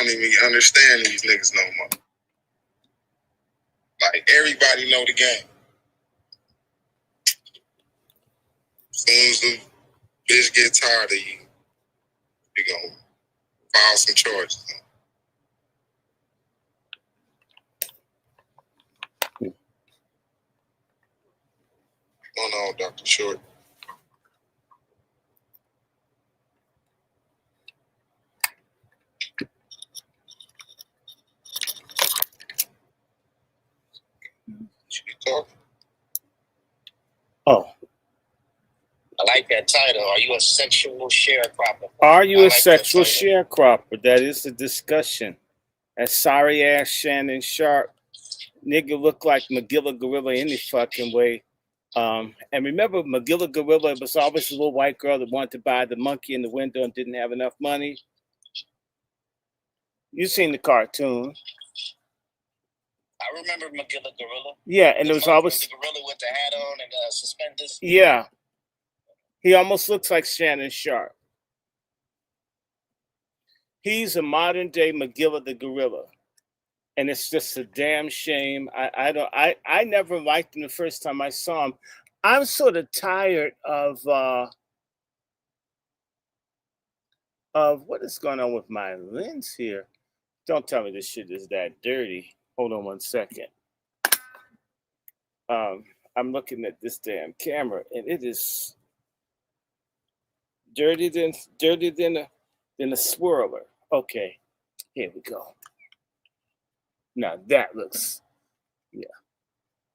don't even understand these niggas no more. Like, everybody know the game. As soon as the bitch get tired of you, we gonna file some charges. What's going on, Dr. Short? Should be talking. Oh. I like that title. Are you a sexual sharecropper? Are you a sexual sharecropper? That is the discussion. That sorry ass Shannon Sharp nigga look like Magilla Gorilla any fucking way. And remember, Magilla Gorilla was always a little white girl that wanted to buy the monkey in the window and didn't have enough money. You seen the cartoon? I remember Magilla Gorilla. Yeah, and it was always the gorilla with the hat on and suspenders. Yeah, he almost looks like Shannon Sharp. He's a modern day Magilla the Gorilla. And it's just a damn shame. I never liked him the first time I saw him. I'm sort of tired of what is going on with my lens here. Don't tell me this shit is that dirty. Hold on one second. I'm looking at this damn camera and it is dirty than a swirler. Okay, here we go. Now that looks, yeah,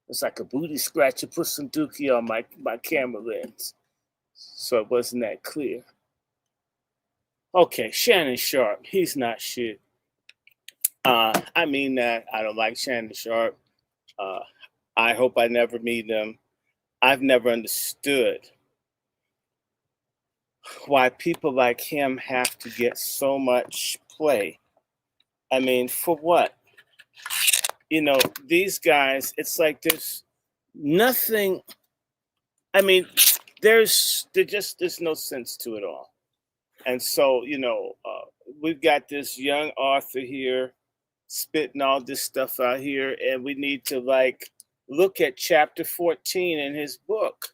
it's like a booty scratcher. Put some dookie on my camera lens, so it wasn't that clear. Okay, Shannon Sharp, he's not shit. I mean that. I don't like Shannon Sharp. I hope I never meet him. I've never understood why people like him have to get so much play. I mean, for what? You know, these guys, it's like there's nothing. I mean, there's no sense to it all. And so, you know, we've got this young author here spitting all this stuff out here, and we need to like look at chapter 14 in his book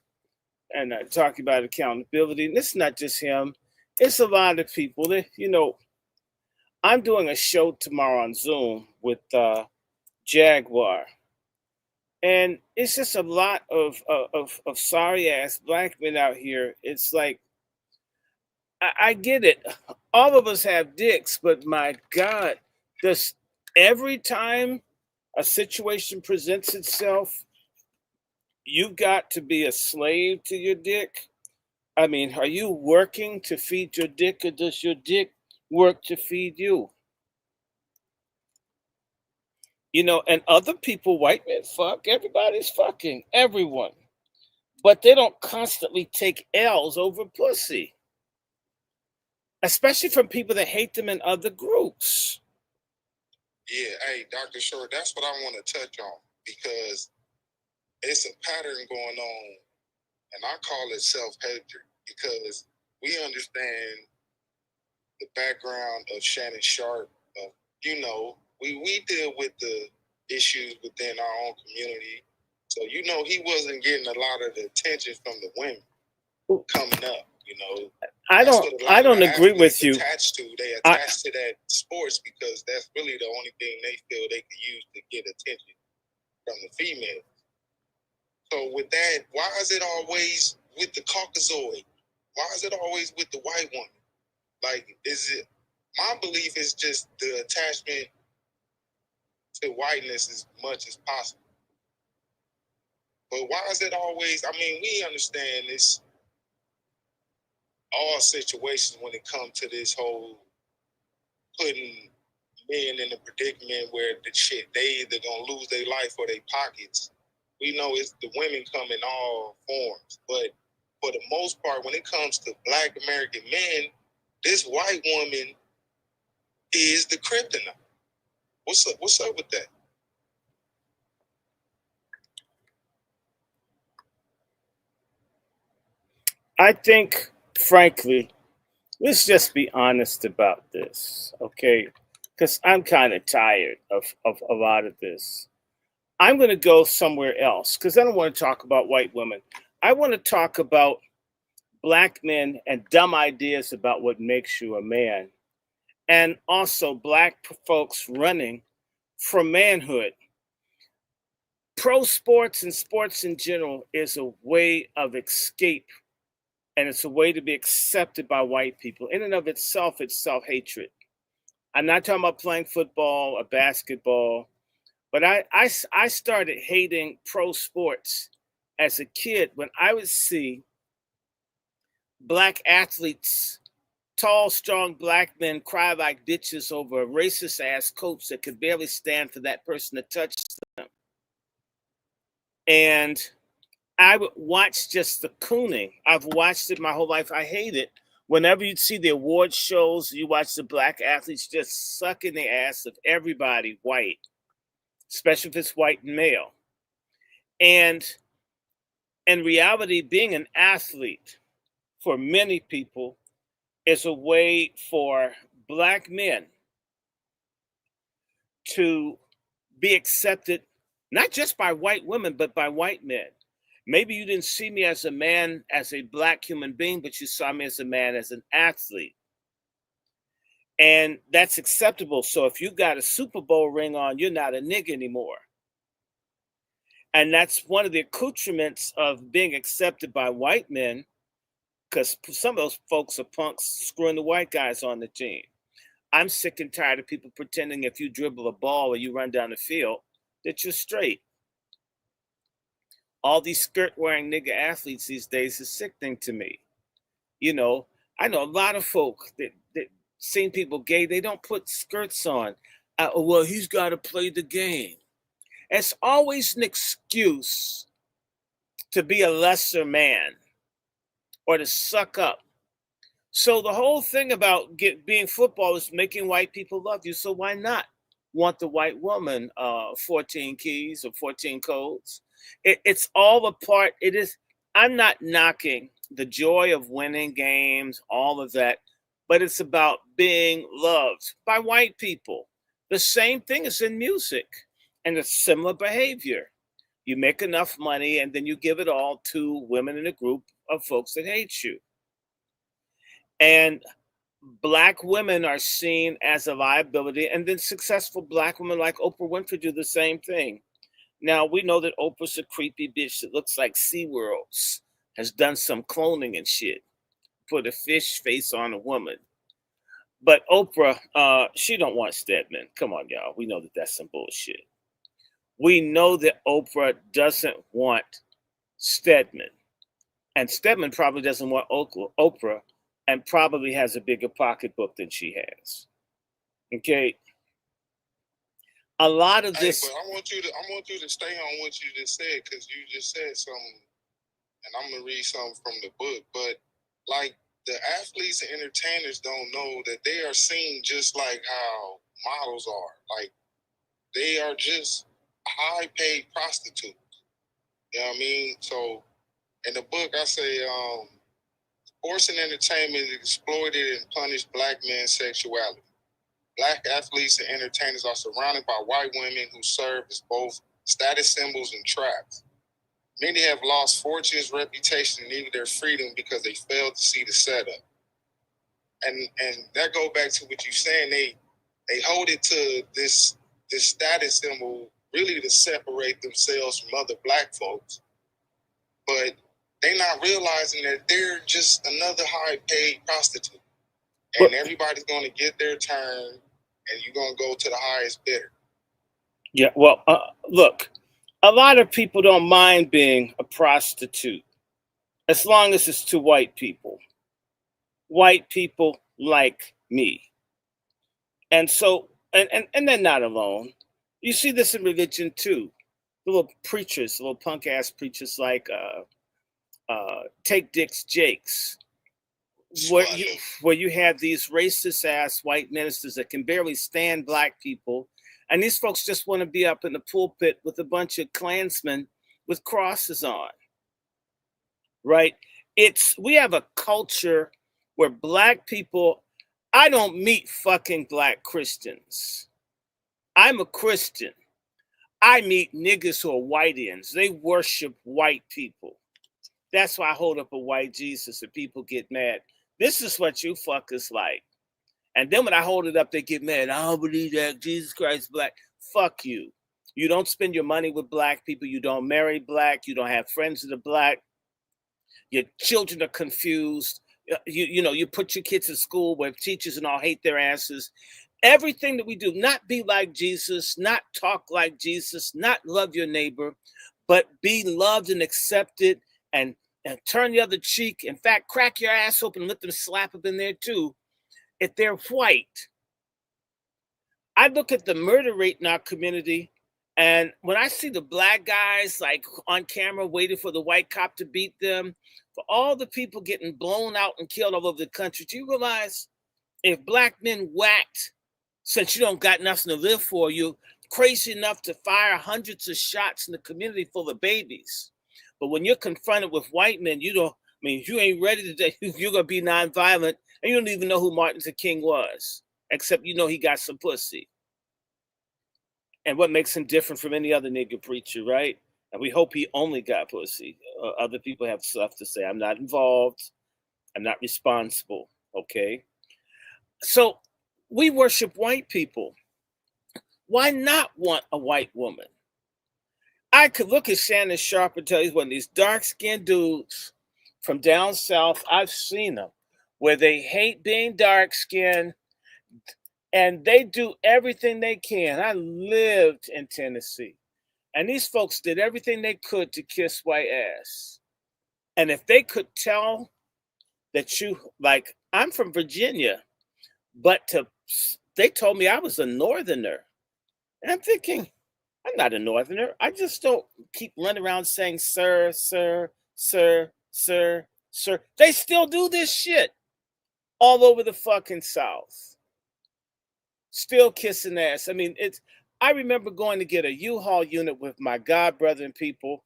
and talk about accountability. And it's not just him; it's a lot of people. That, you know, I'm doing a show tomorrow on Zoom with Jaguar. And it's just a lot of sorry ass black men out here. It's like, I get it. All of us have dicks, but my God, does every time a situation presents itself, you got to be a slave to your dick? I mean, are you working to feed your dick, or does your dick work to feed you? You know, and other people, white men fuck, everybody's fucking everyone. But they don't constantly take L's over pussy. Especially from people that hate them in other groups. Yeah, hey, Dr. Short, that's what I want to touch on, because it's a pattern going on, and I call it self-hatred, because we understand the background of Shannon Sharp. You know, we deal with the issues within our own community. So, you know, he wasn't getting a lot of the attention from the women coming up, you know. I don't agree with you. They attach to that sports because that's really the only thing they feel they can use to get attention from the females. So with that, why is it always with the Caucasoid? Why is it always with the white woman? Like, is it, my belief is just the attachment to whiteness as much as possible. But why is it always, I mean, we understand this, all situations when it comes to this whole putting men in a predicament where the shit, they either gonna lose their life or their pockets. We know it's the women come in all forms, but for the most part, when it comes to Black American men, this white woman is the kryptonite. What's up with that? I think, frankly, let's just be honest about this, okay? because I'm kind of tired of a lot of this. I'm going to go somewhere else because I don't want to talk about white women. I want to talk about black men and dumb ideas about what makes you a man, and also black folks running for manhood. Pro sports and sports in general is a way of escape, and it's a way to be accepted by white people. In and of itself, it's self hatred. I'm not talking about playing football or basketball, but I started hating pro sports as a kid when I would see black athletes, tall, strong black men cry like bitches over a racist ass coach that could barely stand for that person to touch them. And I would watch just the cooning. I've watched it my whole life. I hate it. Whenever you see the award shows, you watch the black athletes just sucking the ass of everybody white, especially if it's white and male. And in reality, being an athlete for many people is a way for black men to be accepted, not just by white women, but by white men. Maybe you didn't see me as a man, as a black human being, but you saw me as a man, as an athlete. And that's acceptable. So if you got a Super Bowl ring on, you're not a nigga anymore. And that's one of the accoutrements of being accepted by white men, because some of those folks are punks screwing the white guys on the team. I'm sick and tired of people pretending if you dribble a ball or you run down the field that you're straight. All these skirt wearing nigga athletes these days is sickening to me. You know, I know a lot of folk that seen people gay, they don't put skirts on. Well, he's got to play the game. It's always an excuse to be a lesser man or to suck up. So the whole thing about being football is making white people love you. So why not want the white woman 14 keys or 14 codes? It's all a part. It is. I'm not knocking the joy of winning games, all of that, but it's about being loved by white people. The same thing is in music, and it's similar behavior. You make enough money, and then you give it all to women in a group of folks that hate you. And black women are seen as a liability, and then successful black women like Oprah Winfrey do the same thing. Now we know that Oprah's a creepy bitch that looks like SeaWorld's, has done some cloning and shit, put a fish face on a woman. But Oprah, she don't want Stedman. Come on, y'all. We know that that's some bullshit. We know that Oprah doesn't want Stedman, and Stedman probably doesn't want Oprah, and probably has a bigger pocketbook than she has. Okay, a lot of Hey, this. but I want you to stay on what you just said, because you just said something, and I'm gonna read something from the book. But like, the athletes and entertainers don't know that they are seen just like how models are. Like, they are just high paid prostitutes. You know what I mean? So in the book, I say, sports and entertainment exploited and punished black men's sexuality. Black athletes and entertainers are surrounded by white women who serve as both status symbols and traps. Many have lost fortunes, reputation, and even their freedom because they failed to see the setup. And that go back to what you're saying. They hold it to this status symbol really to separate themselves from other black folks. But they're not realizing that they're just another high paid prostitute. And everybody's gonna get their turn, and you're gonna go to the highest bidder. Yeah, well, look, a lot of people don't mind being a prostitute as long as it's to white people. White people like me. And so, and they're not alone. You see this in religion too. The little preachers, the little punk ass preachers like Take Dick's Jakes, where you have these racist ass white ministers that can barely stand black people, and these folks just want to be up in the pulpit with a bunch of Klansmen with crosses on. Right? We have a culture where black people I don't meet fucking black Christians. I'm a Christian. I meet niggas who are white ends. They worship white people. That's why I hold up a white Jesus and people get mad. This is what you fuckers like. And then when I hold it up, they get mad. I don't believe that Jesus Christ is black. Fuck you. You don't spend your money with black people. You don't marry black. You don't have friends that are black. Your children are confused. You put your kids in school where teachers and all hate their asses. Everything that we do, not be like Jesus, not talk like Jesus, not love your neighbor, but be loved and accepted and turn the other cheek. In fact, crack your ass open and let them slap up in there too. If they're white, I look at the murder rate in our community, and when I see the black guys like on camera waiting for the white cop to beat them, for all the people getting blown out and killed all over the country, do you realize if black men whacked, since you don't got nothing to live for, you crazy enough to fire hundreds of shots in the community full of babies. But when you're confronted with white men, you don't, I mean, if you ain't ready to, you're going to be nonviolent, and you don't even know who Martin Luther King was, except you know he got some pussy. And what makes him different from any other nigga preacher, right? And we hope he only got pussy. Other people have stuff to say. I'm not involved. I'm not responsible. Okay. So we worship white people. Why not want a white woman? I could look at Shannon Sharp and tell you one of these dark-skinned dudes from down south. I've seen them where they hate being dark-skinned and they do everything they can. I lived in Tennessee. And these folks did everything they could to kiss white ass. And if they could tell that you, like, I'm from Virginia, but they told me I was a northerner. And I'm thinking, I'm not a northerner. I just don't keep running around saying, sir, sir, sir, sir, sir. They still do this shit all over the fucking South. Still kissing ass. I mean, I remember going to get a U-Haul unit with my god brother and people.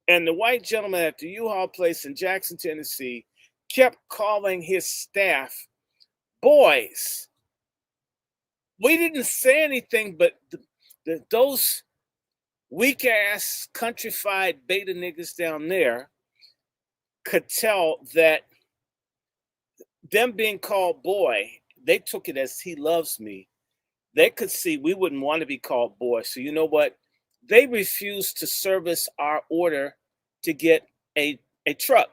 And the white gentleman at the U-Haul place in Jackson, Tennessee, kept calling his staff boys. We didn't say anything, but those weak-ass, countrified beta niggas down there could tell that them being called boy, they took it as he loves me. They could see we wouldn't want to be called boy. So you know what? They refused to service our order to get a truck.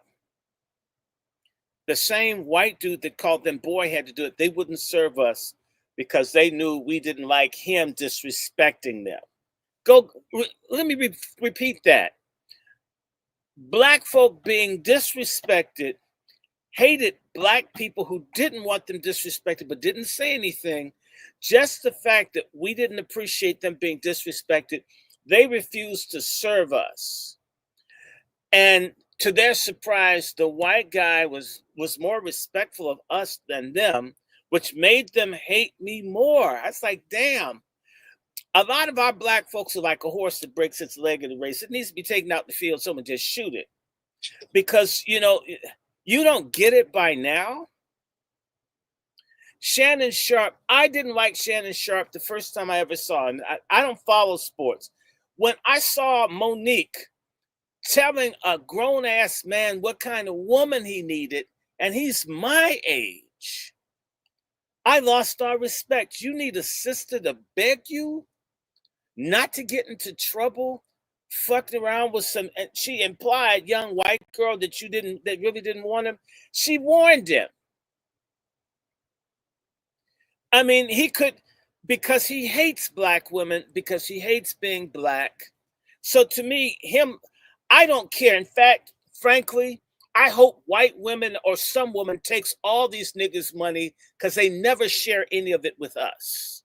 The same white dude that called them boy had to do it. They wouldn't serve us because they knew we didn't like him disrespecting them. Let me repeat that. Black folk being disrespected, hated black people who didn't want them disrespected but didn't say anything. Just the fact that we didn't appreciate them being disrespected, they refused to serve us. And to their surprise, the white guy was more respectful of us than them, which made them hate me more. I was like, damn. A lot of our black folks are like a horse that breaks its leg in the race. It needs to be taken out the field, someone just shoot it. Because, you don't get it by now. Shannon Sharp, I didn't like Shannon Sharp the first time I ever saw him. I don't follow sports. When I saw Monique telling a grown-ass man what kind of woman he needed, and he's my age, I lost all respect. You need a sister to beg you not to get into trouble, fucking around with some, and she implied young white girl that really didn't want him. She warned him. I mean, he could, because he hates black women, because he hates being black. So to me, I don't care. In fact, frankly, I hope white women or some woman takes all these niggas' money because they never share any of it with us.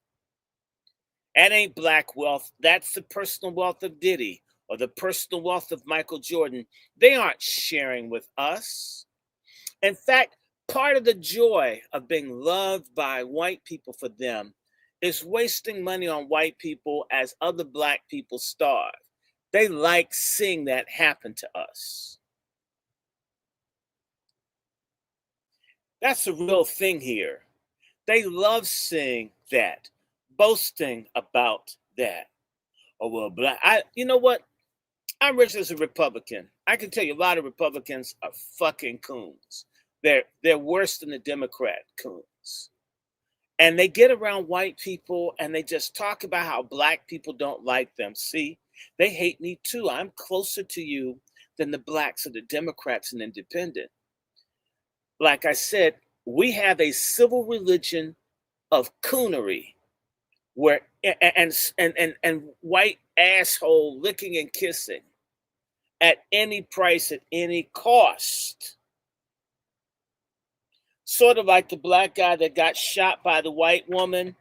That ain't black wealth. That's the personal wealth of Diddy or the personal wealth of Michael Jordan. They aren't sharing with us. In fact, part of the joy of being loved by white people for them is wasting money on white people as other black people starve. They like seeing that happen to us. That's the real thing here. They love seeing that, boasting about that. Oh well, black. You know what? I'm rich as a Republican. I can tell you a lot of Republicans are fucking coons. They're worse than the Democrat coons. And they get around white people and they just talk about how black people don't like them. See, they hate me too. I'm closer to you than the blacks or the Democrats and independent. Like I said, we have a civil religion of coonery where and white asshole licking and kissing at any price, at any cost. Sort of like the black guy that got shot by the white woman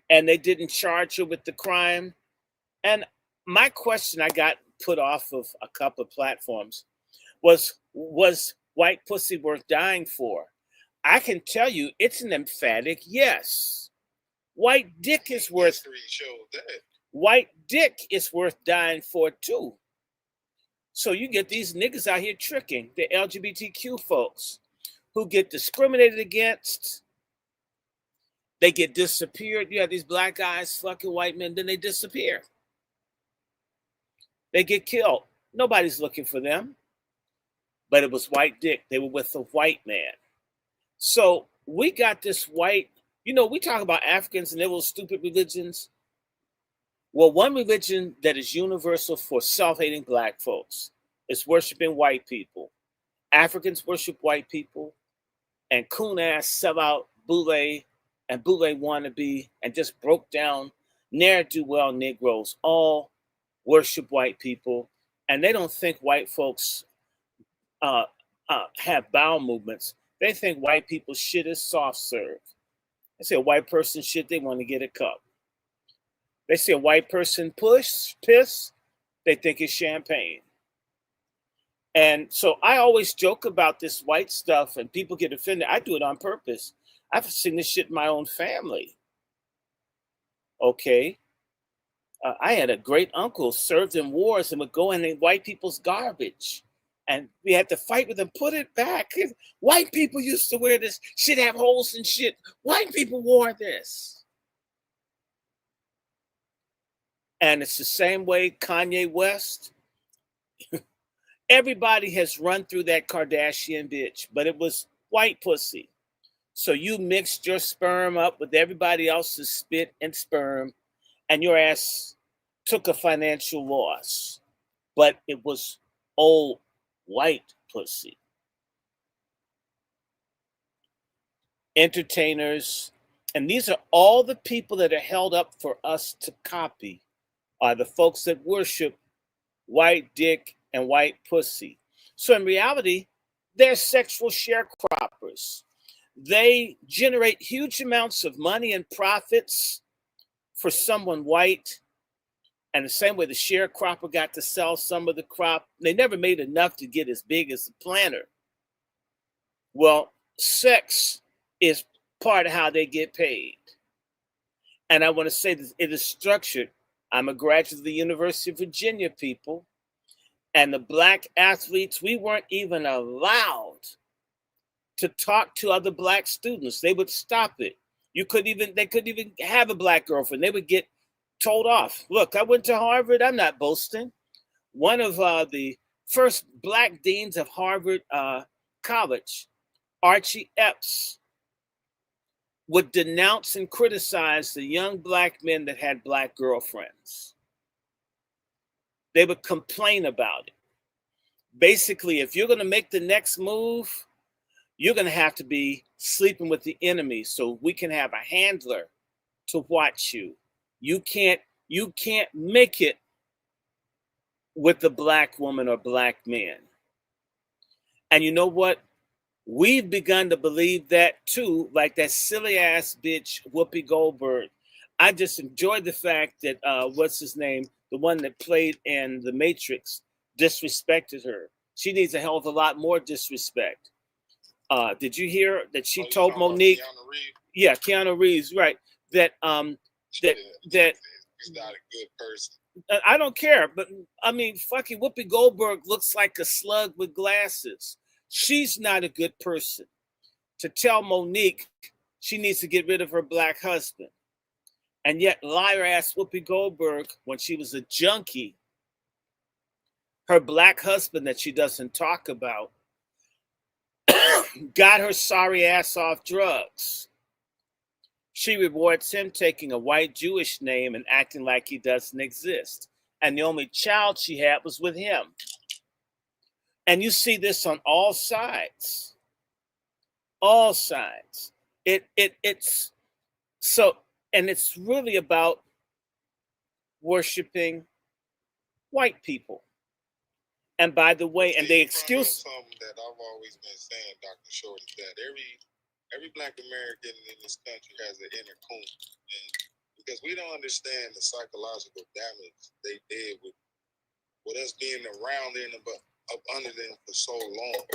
and they didn't charge her with the crime. And my question I got put off of a couple of platforms was white pussy worth dying for? I can tell you it's an emphatic yes. White dick is worth white dick is worth dying for too. So you get these niggas out here tricking the LGBTQ folks who get discriminated against. They get disappeared. You have these black guys fucking white men, then they disappear. They get killed. Nobody's looking for them. But it was white dick. They were with a white man. So we got this white, we talk about Africans and their little stupid religions. Well, one religion that is universal for self-hating black folks is worshiping white people. Africans worship white people, and coon-ass sellout boule and boule wannabe and just broke down ne'er-do-well Negroes all worship white people, and they don't think white folks have bowel movements. They think white people shit is soft serve. They say a white person shit, they want to get a cup. They say a white person piss, they think it's champagne. And so I always joke about this white stuff and people get offended. I do it on purpose. I've seen this shit in my own family. Okay. I had a great uncle served in wars and would go in white people's garbage. And we had to fight with them, put it back. White people used to wear this. Shit have holes and shit. White people wore this. And it's the same way Kanye West. Everybody has run through that Kardashian bitch, but it was white pussy. So you mixed your sperm up with everybody else's spit and sperm, and your ass took a financial loss. But it was old white pussy. Entertainers, and these are all the people that are held up for us to copy, are the folks that worship white dick and white pussy. So in reality, they're sexual sharecroppers. They generate huge amounts of money and profits for someone white. And the same way the sharecropper got to sell some of the crop, they never made enough to get as big as the planter. Well, sex is part of how they get paid. And I want to say that it is structured. I'm a graduate of the University of Virginia, people. And the black athletes, we weren't even allowed to talk to other black students. They would stop it. They couldn't even have a black girlfriend. They would get told off. Look, I went to Harvard. I'm not boasting. One of the first black deans of Harvard College, Archie Epps, would denounce and criticize the young black men that had black girlfriends. They would complain about it. Basically, if you're going to make the next move, you're going to have to be sleeping with the enemy so we can have a handler to watch you. You can't make it with the black woman or black man. And you know what? We've begun to believe that too, like that silly ass bitch Whoopi Goldberg. I just enjoyed the fact that what's his name, the one that played in The Matrix, disrespected her. She needs a hell of a lot more disrespect. Did you hear that she told Monique? Yeah, Keanu Reeves, right? That that he's not a good person. I don't care, but I mean, fucking Whoopi Goldberg looks like a slug with glasses. She's not a good person. To tell Monique She needs to get rid of her black husband. And yet, liar ass Whoopi Goldberg, when she was a junkie, her black husband that she doesn't talk about, got her sorry ass off drugs. She rewards him taking a white Jewish name and acting like he doesn't exist. And the only child she had was with him. And you see this on all sides. All sides. It's so, and it's really about worshiping white people. And by the way, and they excuse something that I've always been saying, Dr. Short, is that every black American in this country has an inner coon. And because we don't understand the psychological damage they did with us being around them but up under them for so long.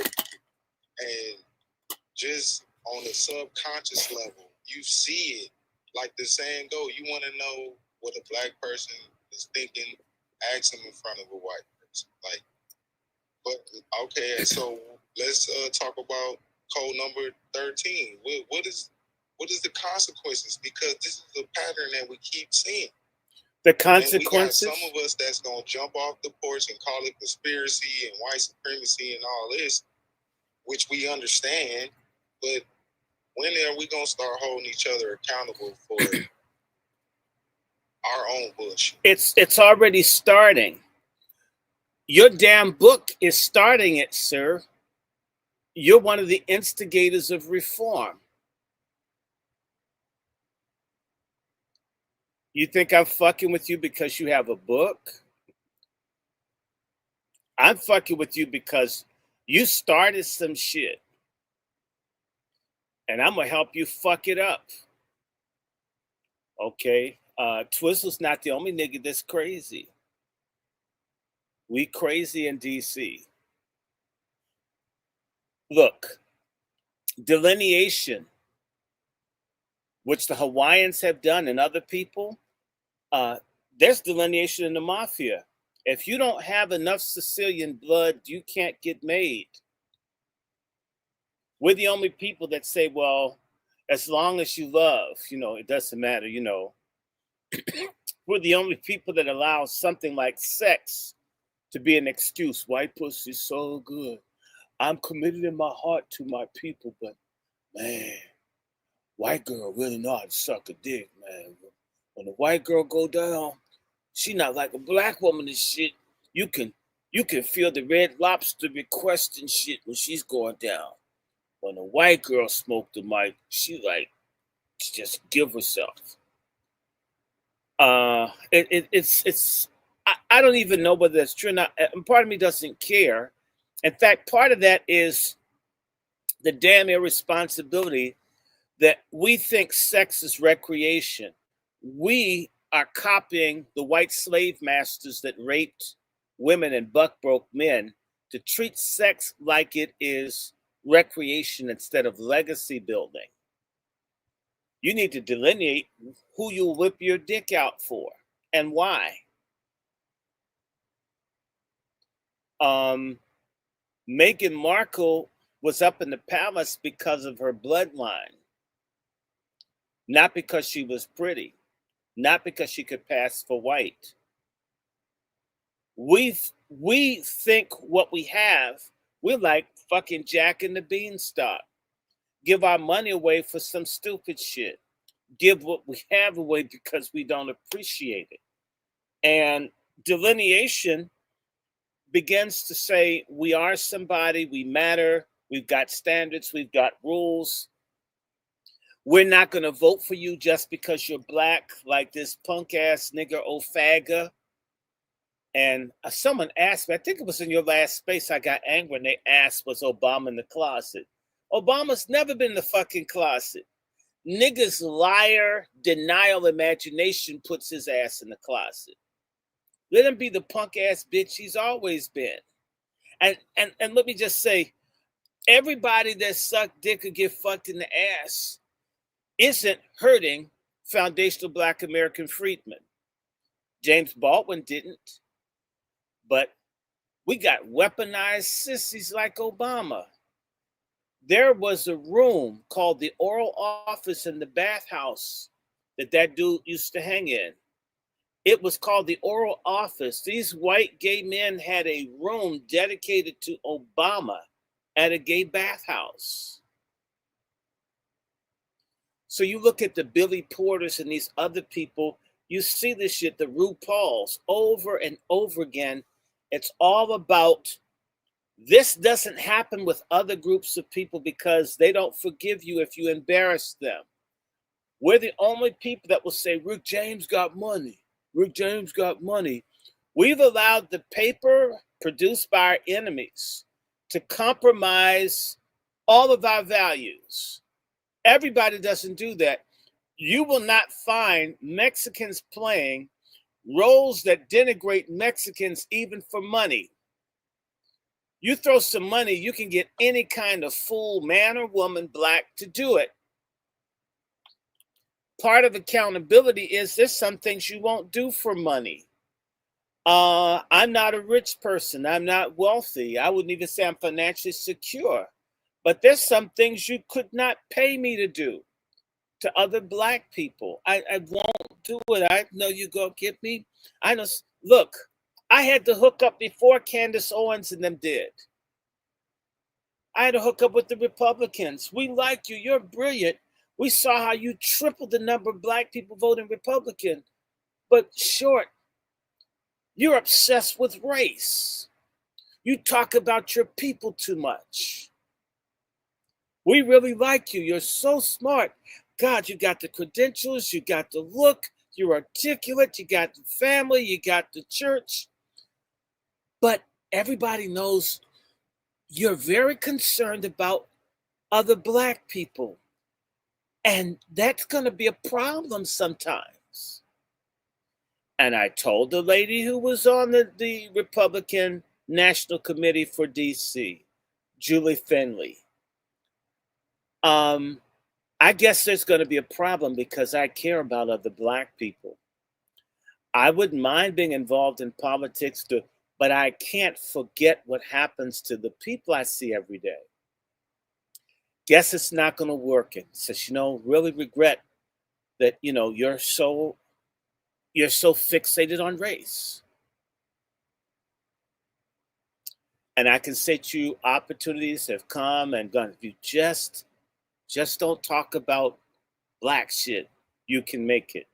And just on the subconscious level, you see it. Like the saying go, you want to know what a black person is thinking, ask them in front of a white person. Like, but okay, so let's talk about code number 13. What is the consequences? Because this is a pattern that we keep seeing. The consequences. And we got some of us that's gonna jump off the porch and call it conspiracy and white supremacy and all this, which we understand. But when are we gonna start holding each other accountable for our own bullshit? It's already starting. Your damn book is starting it, sir. You're one of the instigators of reform. You think I'm fucking with you because you have a book? I'm fucking with you because you started some shit. And I'm going to help you fuck it up. Okay? Twizzle's not the only nigga that's crazy. We crazy in DC. Look, delineation, which the Hawaiians have done and other people, there's delineation in the mafia. If you don't have enough Sicilian blood, you can't get made. We're the only people that say, well, as long as you love, it doesn't matter, We're the only people that allow something like sex to be an excuse. White pussy's so good. I'm committed in my heart to my people, but man, white girl really know how to suck a dick, man. When a white girl go down, she not like a black woman and shit. You can feel the Red Lobster request and shit when she's going down. When a white girl smoke the mic, she just give herself. It's I don't even know whether that's true or not. And part of me doesn't care. In fact, part of that is the damn irresponsibility that we think sex is recreation. We are copying the white slave masters that raped women and buck broke men to treat sex like it is recreation instead of legacy building. You need to delineate who you'll whip your dick out for and why. Meghan Markle was up in the palace because of her bloodline, not because she was pretty, not because she could pass for white. We think what we have, we're like fucking Jack and the Beanstalk. Give our money away for some stupid shit. Give what we have away because we don't appreciate it. And delineation begins to say we are somebody, we matter, we've got standards, we've got rules. We're not going to vote for you just because you're black, like this punk ass nigger Ofaga. And someone asked me, I think it was in your last space, I got angry when they asked, was Obama in the closet? Obama's never been in the fucking closet. Niggas liar, denial, imagination puts his ass in the closet. Let him be the punk ass bitch he's always been. And let me just say, everybody that sucked dick or get fucked in the ass isn't hurting foundational Black American freedmen. James Baldwin didn't. But we got weaponized sissies like Obama. There was a room called the oral office in the bathhouse that dude used to hang in. It was called the oral office. These white gay men had a room dedicated to Obama at a gay bathhouse. So you look at the Billy Porters and these other people, you see this shit, the RuPauls, over and over again. It's all about this doesn't happen with other groups of people because they don't forgive you if you embarrass them. We're the only people that will say, Rick James got money. Rick James got money. We've allowed the paper produced by our enemies to compromise all of our values. Everybody doesn't do that. You will not find Mexicans playing roles that denigrate Mexicans even for money. You throw some money, you can get any kind of fool, man or woman, black, to do it. Part of accountability is there's some things you won't do for money. I'm not a rich person. I'm not wealthy. I wouldn't even say I'm financially secure. But there's some things you could not pay me to do to other black people. I won't do it. I know you go get me. I know. Look, I had to hook up before Candace Owens and them did. I had to hook up with the Republicans. We like you. You're brilliant. We saw how you tripled the number of black people voting Republican. But short, you're obsessed with race. You talk about your people too much. We really like you. You're so smart. God, you got the credentials, you got the look, you're articulate, you got the family, you got the church. But everybody knows you're very concerned about other black people. And that's going to be a problem sometimes. And I told the lady who was on the Republican National Committee for DC, Julie Finley, I guess there's going to be a problem because I care about other black people. I wouldn't mind being involved in politics, but I can't forget what happens to the people I see every day. Guess it's not going to work. And says, really regret that, you're so fixated on race. And I can say to you, opportunities have come and gone. If you just don't talk about black shit, you can make it.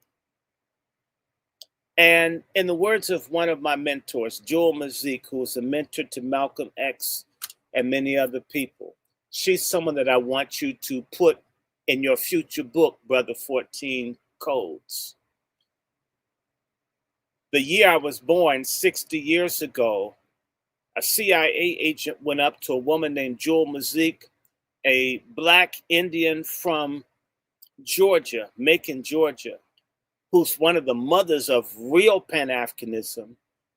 And in the words of one of my mentors, Joel Mazik, who was a mentor to Malcolm X and many other people, she's someone that I want you to put in your future book, Brother 14 Codes. The year I was born, 60 years ago, a CIA agent went up to a woman named Joel Mazik, a black Indian from Georgia, Macon, Georgia, who's one of the mothers of real Pan-Africanism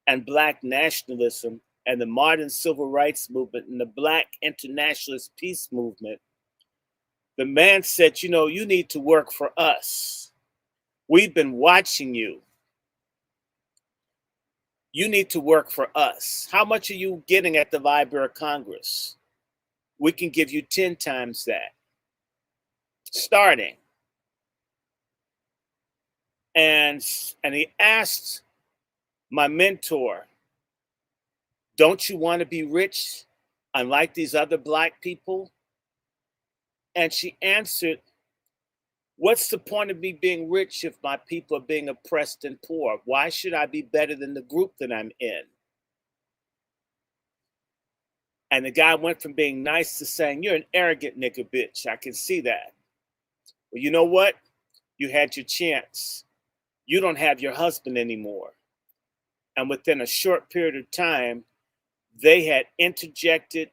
and black nationalism and the modern civil rights movement and the black internationalist peace movement. The man said, you need to work for us. We've been watching you. You need to work for us. How much are you getting at the Library of Congress? We can give you 10 times that. Starting. And he asked my mentor, don't you want to be rich unlike these other black people? And she answered, what's the point of me being rich if my people are being oppressed and poor? Why should I be better than the group that I'm in? And the guy went from being nice to saying, you're an arrogant nigga bitch. I can see that. Well, you know what? You had your chance. You don't have your husband anymore. And within a short period of time, they had interjected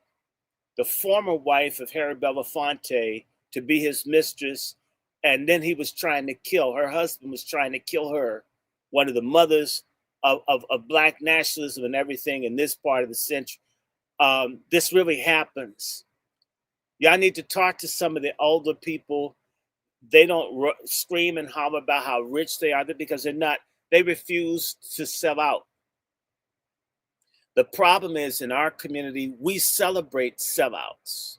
the former wife of Harry Belafonte to be his mistress. And then he was trying to kill her husband, was trying to kill her, one of the mothers of black nationalism and everything in this part of the century. This really happens. Y'all need to talk to some of the older people. They don't scream and holler about how rich they are because they refuse to sell out. The problem is in our community, we celebrate sellouts.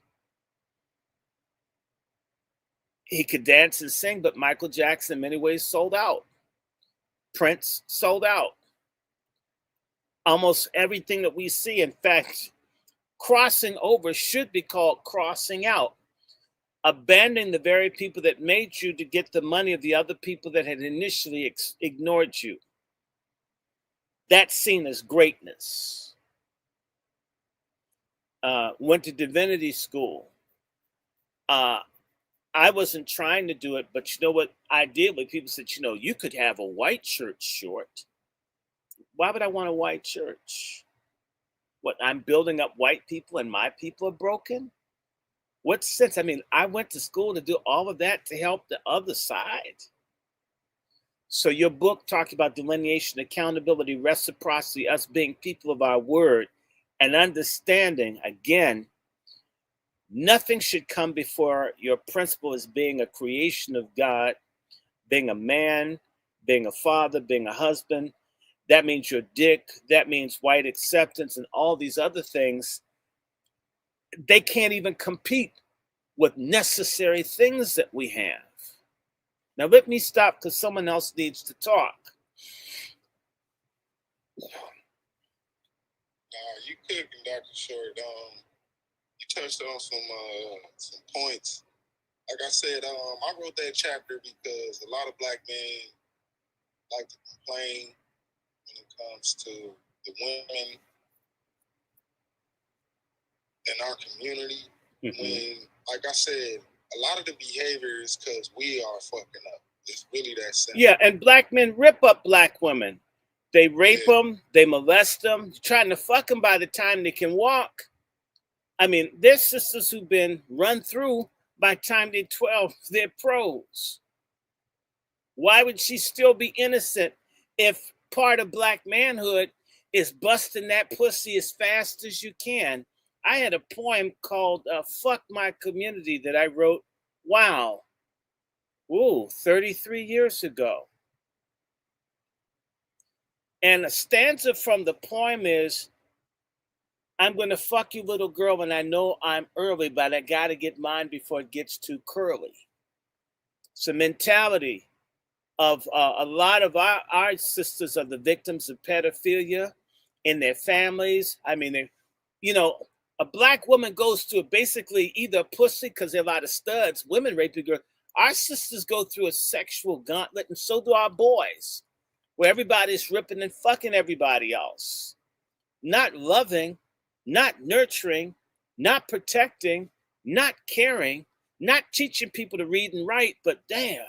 He could dance and sing, but Michael Jackson in many ways sold out. Prince sold out. Almost everything that we see, in fact, crossing over should be called crossing out. Abandoning the very people that made you to get the money of the other people that had initially ignored you. That's seen as greatness. Went to divinity school. I wasn't trying to do it, but you know what I did? When people said, you could have a white church short. Why would I want a white church? What, I'm building up white people and my people are broken? What sense? I mean, I went to school to do all of that to help the other side. So your book talking about delineation, accountability, reciprocity, us being people of our word, and understanding, again, nothing should come before your principle as being a creation of God, being a man, being a father, being a husband. That means your dick. That means white acceptance and all these other things. They can't even compete with necessary things that we have. Now, let me stop because someone else needs to talk. You could, Dr. Short. You touched on some points. Like I said, I wrote that chapter because a lot of black men like to complain when it comes to the women in our community. Mm-hmm. When, like I said, a lot of the behavior is because we are fucking up. It's really that simple. Yeah, and black men rip up black women. They rape them, they molest them, trying to fuck them by the time they can walk. I mean, there's sisters who've been run through by the time they're 12, they're pros. Why would she still be innocent if part of black manhood is busting that pussy as fast as you can? I had a poem called Fuck My Community that I wrote, 33 years ago. And a stanza from the poem is, I'm going to fuck you, little girl, and I know I'm early, but I got to get mine before it gets too curly. It's a mentality of a lot of our sisters are the victims of pedophilia in their families. I mean, a black woman goes through basically either a pussy because there are a lot of studs, women raping girls. Our sisters go through a sexual gauntlet, and so do our boys, where everybody's ripping and fucking everybody else. Not loving, not nurturing, not protecting, not caring, not teaching people to read and write, but damn.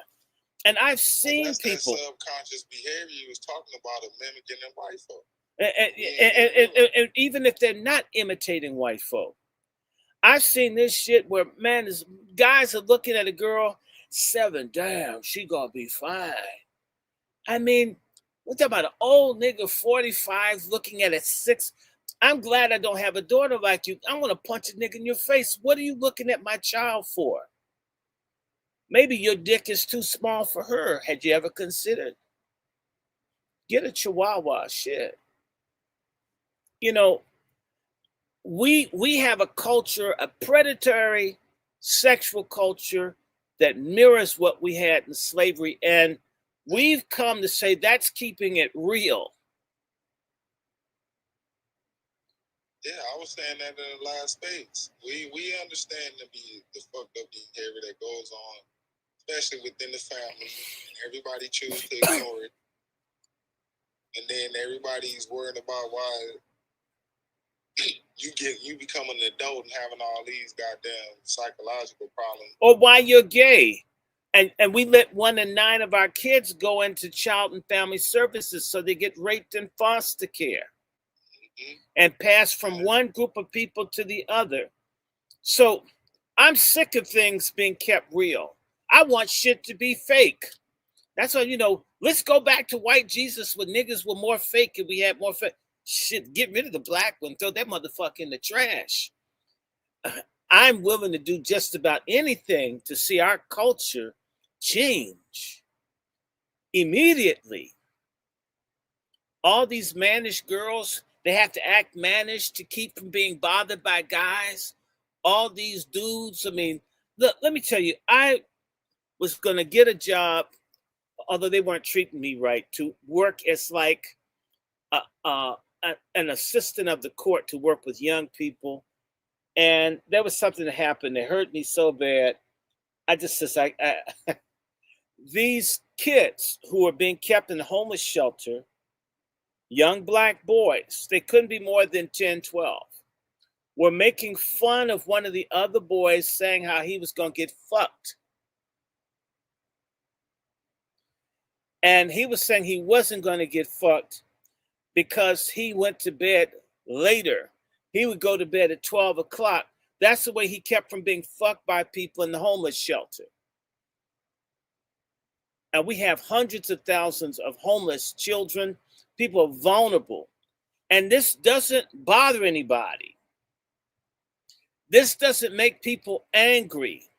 And I've seen people. That subconscious behavior you was talking about of mimicking them white folk. And even if they're not imitating white folk. I've seen this shit where, man, guys are looking at a girl, 7, damn, she gonna be fine. I mean, we're talking about an old nigga, 45, looking at a 6. I'm glad I don't have a daughter like you. I'm gonna punch a nigga in your face. What are you looking at my child for? Maybe your dick is too small for her. Had you ever considered? Get a chihuahua, shit. We have a culture, a predatory sexual culture that mirrors what we had in slavery. And we've come to say that's keeping it real. Yeah, I was saying that in the last space. We understand the fucked up behavior that goes on, especially within the family. Everybody chooses to ignore it. And then everybody's worried about why you become an adult and having all these goddamn psychological problems. Or why you're gay. And we let 1 in 9 of our kids go into child and family services so they get raped in foster care. Mm-hmm. And pass from one group of people to the other. So I'm sick of things being kept real. I want shit to be fake. That's why, let's go back to white Jesus when niggas were more fake and we had more fake. Shit, get rid of the black one, throw that motherfucker in the trash. I'm willing to do just about anything to see our culture change immediately. All these mannish girls, they have to act mannish to keep from being bothered by guys. All these dudes, I mean, look, let me tell you, was going to get a job, although they weren't treating me right, to work as like an assistant of the court to work with young people. And there was something that happened that hurt me so bad. I just says, these kids who are being kept in the homeless shelter, young black boys, they couldn't be more than 10, 12, were making fun of one of the other boys, saying how he was going to get fucked. And he was saying he wasn't going to get fucked because he went to bed later. He would go to bed at 12 o'clock. That's the way he kept from being fucked by people in the homeless shelter. And we have hundreds of thousands of homeless children. People are vulnerable. And this doesn't bother anybody. This doesn't make people angry.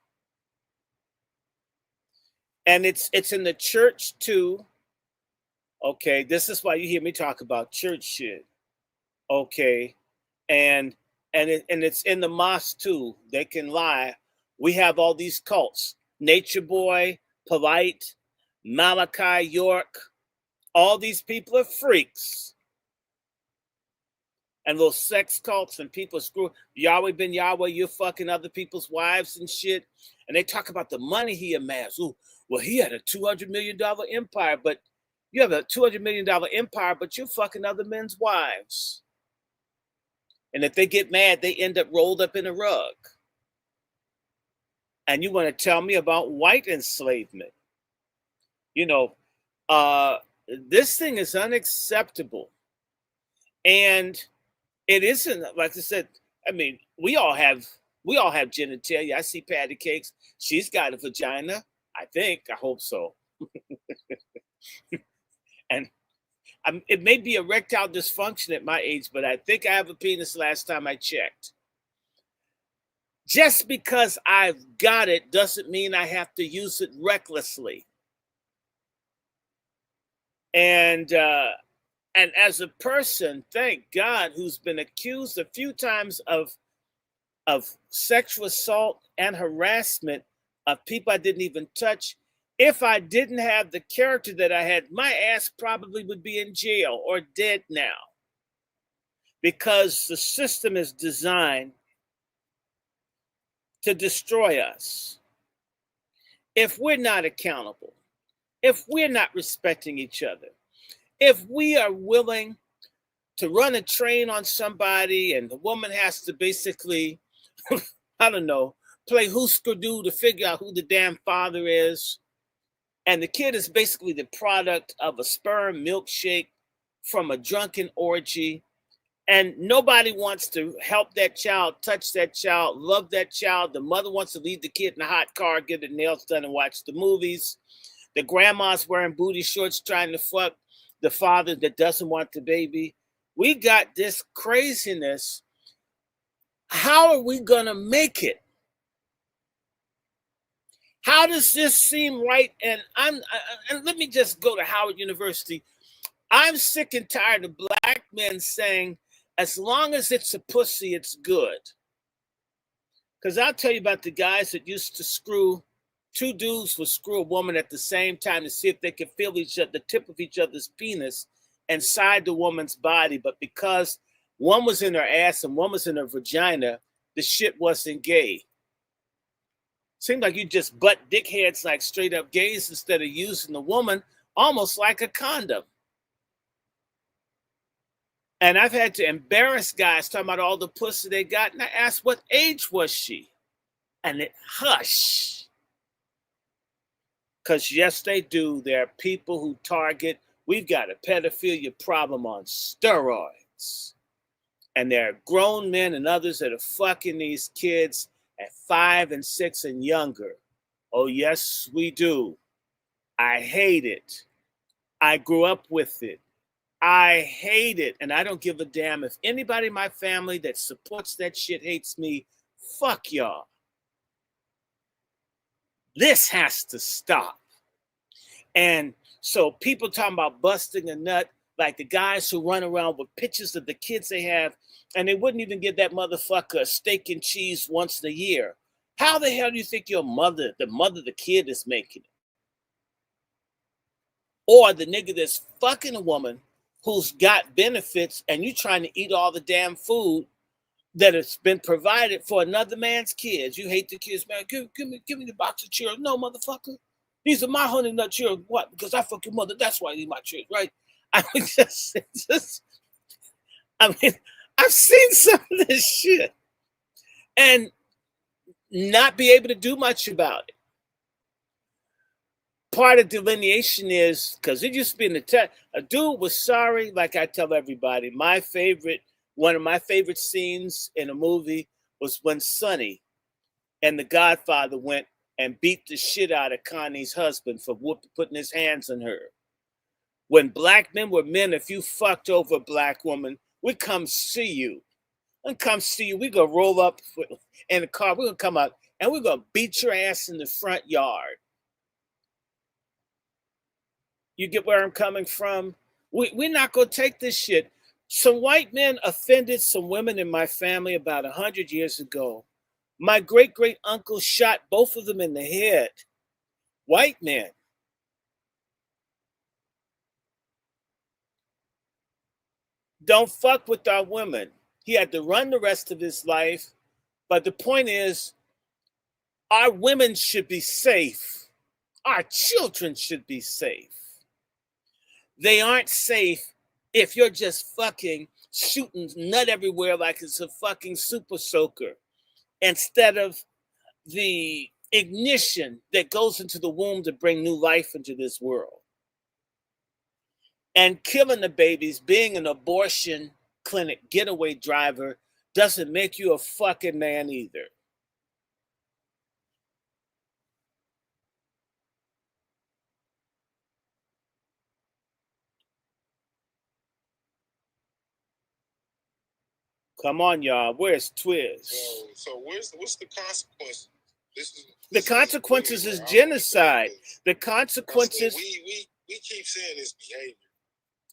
And it's in the church too. Okay, this is why you hear me talk about church shit. Okay, and it's in the mosque too. They can lie. We have all these cults: Nature Boy, Polite, Malachi York. All these people are freaks. And those sex cults and people screw Yahweh ben Yahweh, you're fucking other people's wives and shit. And they talk about the money he amassed. Ooh, well, he had a $200 million empire, but you have a $200 million empire, but you're fucking other men's wives. And if they get mad, they end up rolled up in a rug. And you want to tell me about white enslavement? You know, this thing is unacceptable. And it isn't, like I said, I mean, we all have genitalia. I see Patty Cakes. She's got a vagina. I think. I hope so. And it may be erectile dysfunction at my age, but I think I have a penis last time I checked. Just because I've got it doesn't mean I have to use it recklessly. And as a person, thank God, who's been accused a few times of sexual assault and harassment of people I didn't even touch, if I didn't have the character that I had, my ass probably would be in jail or dead now. Because the system is designed to destroy us. If we're not accountable, if we're not respecting each other, if we are willing to run a train on somebody and the woman has to basically, I don't know, play hoosker-doo to figure out who the damn father is, and the kid is basically the product of a sperm milkshake from a drunken orgy, and nobody wants to help that child, touch that child, love that child. The mother wants to leave the kid in a hot car, get her nails done, and watch the movies. The grandma's wearing booty shorts trying to fuck the father that doesn't want the baby. We got this craziness. How are we going to make it? How does this seem right? And let me just go to Howard University. I'm sick and tired of black men saying, as long as it's a pussy, it's good. Because I'll tell you about the guys that used to screw, two dudes would screw a woman at the same time to see if they could feel the tip of each other's penis inside the woman's body. But because one was in her ass and one was in her vagina, the shit wasn't gay. Seemed like you just butt dickheads like straight up gays instead of using the woman almost like a condom. And I've had to embarrass guys talking about all the pussy they got. And I asked, what age was she? And it hush. Because yes, they do. There are people who target. We've got a pedophilia problem on steroids. And there are grown men and others that are fucking these kids at 5 and 6 and younger. Oh, yes, we do. I hate it. I grew up with it. I hate it. And I don't give a damn if anybody in my family that supports that shit hates me. Fuck y'all. This has to stop. And so people talking about busting a nut, like the guys who run around with pictures of the kids they have, and they wouldn't even give that motherfucker a steak and cheese once a year. How the hell do you think your mother, the mother of the kid, is making it? Or the nigga that's fucking a woman who's got benefits and you trying to eat all the damn food that has been provided for another man's kids. You hate the kids, man. Give me the box of Cheerios. No, motherfucker. These are my honey nut Cheerios. What? Because I fuck your mother. That's why I eat my Cheerios, right? I mean, I mean, I've seen some of this shit and not be able to do much about it. Part of delineation is because it used to be in the text. A dude was sorry, like I tell everybody. One of my favorite scenes in a movie was when Sonny and the Godfather went and beat the shit out of Connie's husband for putting his hands on her. When black men were men, if you fucked over a black woman, we come see you. And come see you. We gonna roll up in the car. We're gonna come out and we're gonna beat your ass in the front yard. You get where I'm coming from? We're not going to take this shit. Some white men offended some women in my family about 100 years ago. My great-great uncle shot both of them in the head. White men. Don't fuck with our women. He had to run the rest of his life. But the point is, our women should be safe. Our children should be safe. They aren't safe if you're just fucking shooting nut everywhere like it's a fucking super soaker instead of the ignition that goes into the womb to bring new life into this world. And killing the babies, being an abortion clinic getaway driver doesn't make you a fucking man either. Come on, y'all. Where's Twiz? So what's the consequence? The consequences is genocide. The consequences. We keep saying this behavior.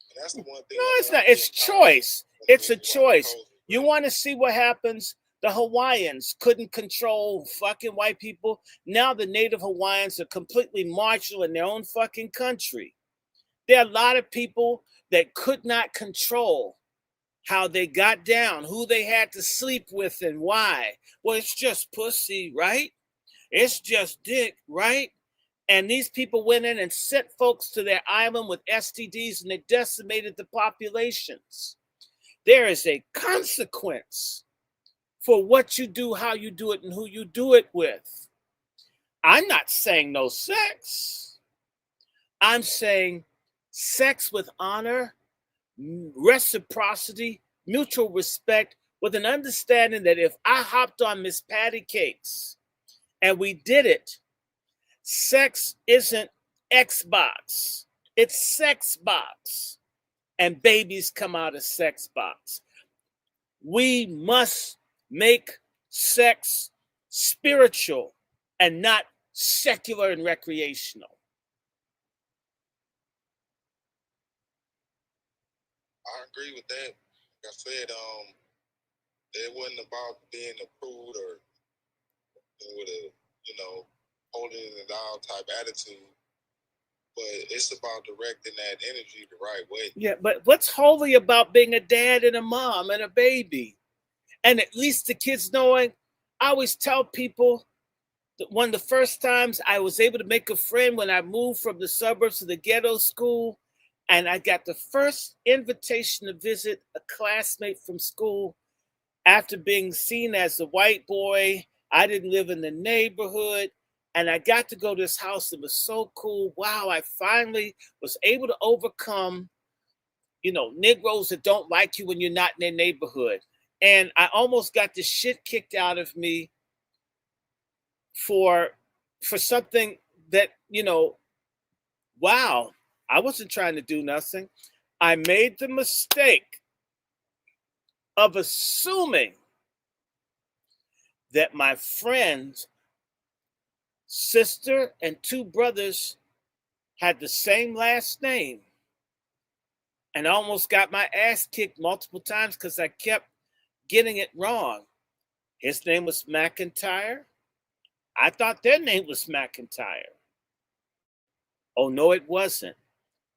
And that's the one thing. No, it's not. It's choice. It's a choice. You want to see what happens? The Hawaiians couldn't control fucking white people. Now the native Hawaiians are completely martial in their own fucking country. There are a lot of people that could not control how they got down, who they had to sleep with and why. Well, it's just pussy, right? It's just dick, right? And these people went in and sent folks to their island with STDs and they decimated the populations. There is a consequence for what you do, how you do it, and who you do it with. I'm not saying no sex. I'm saying sex with honor, reciprocity, mutual respect, with an understanding that if I hopped on Miss Patty Cakes and we did it, sex isn't Xbox, it's sex box, and babies come out of sex box. We must make sex spiritual and not secular and recreational. I agree with that. Like I said, it wasn't about being a prude or with a, holding it down type attitude, but it's about directing that energy the right way. Yeah, but what's holy about being a dad and a mom and a baby? And at least the kids knowing, I always tell people that one of the first times I was able to make a friend when I moved from the suburbs to the ghetto school, and I got the first invitation to visit a classmate from school after being seen as a white boy. I didn't live in the neighborhood, and I got to go to this house. It was so cool. Wow, I finally was able to overcome, Negroes that don't like you when you're not in their neighborhood. And I almost got the shit kicked out of me for something that, wow, I wasn't trying to do nothing. I made the mistake of assuming that my friend's sister and two brothers had the same last name. And I almost got my ass kicked multiple times because I kept getting it wrong. His name was McIntyre. I thought their name was McIntyre. Oh, no, it wasn't.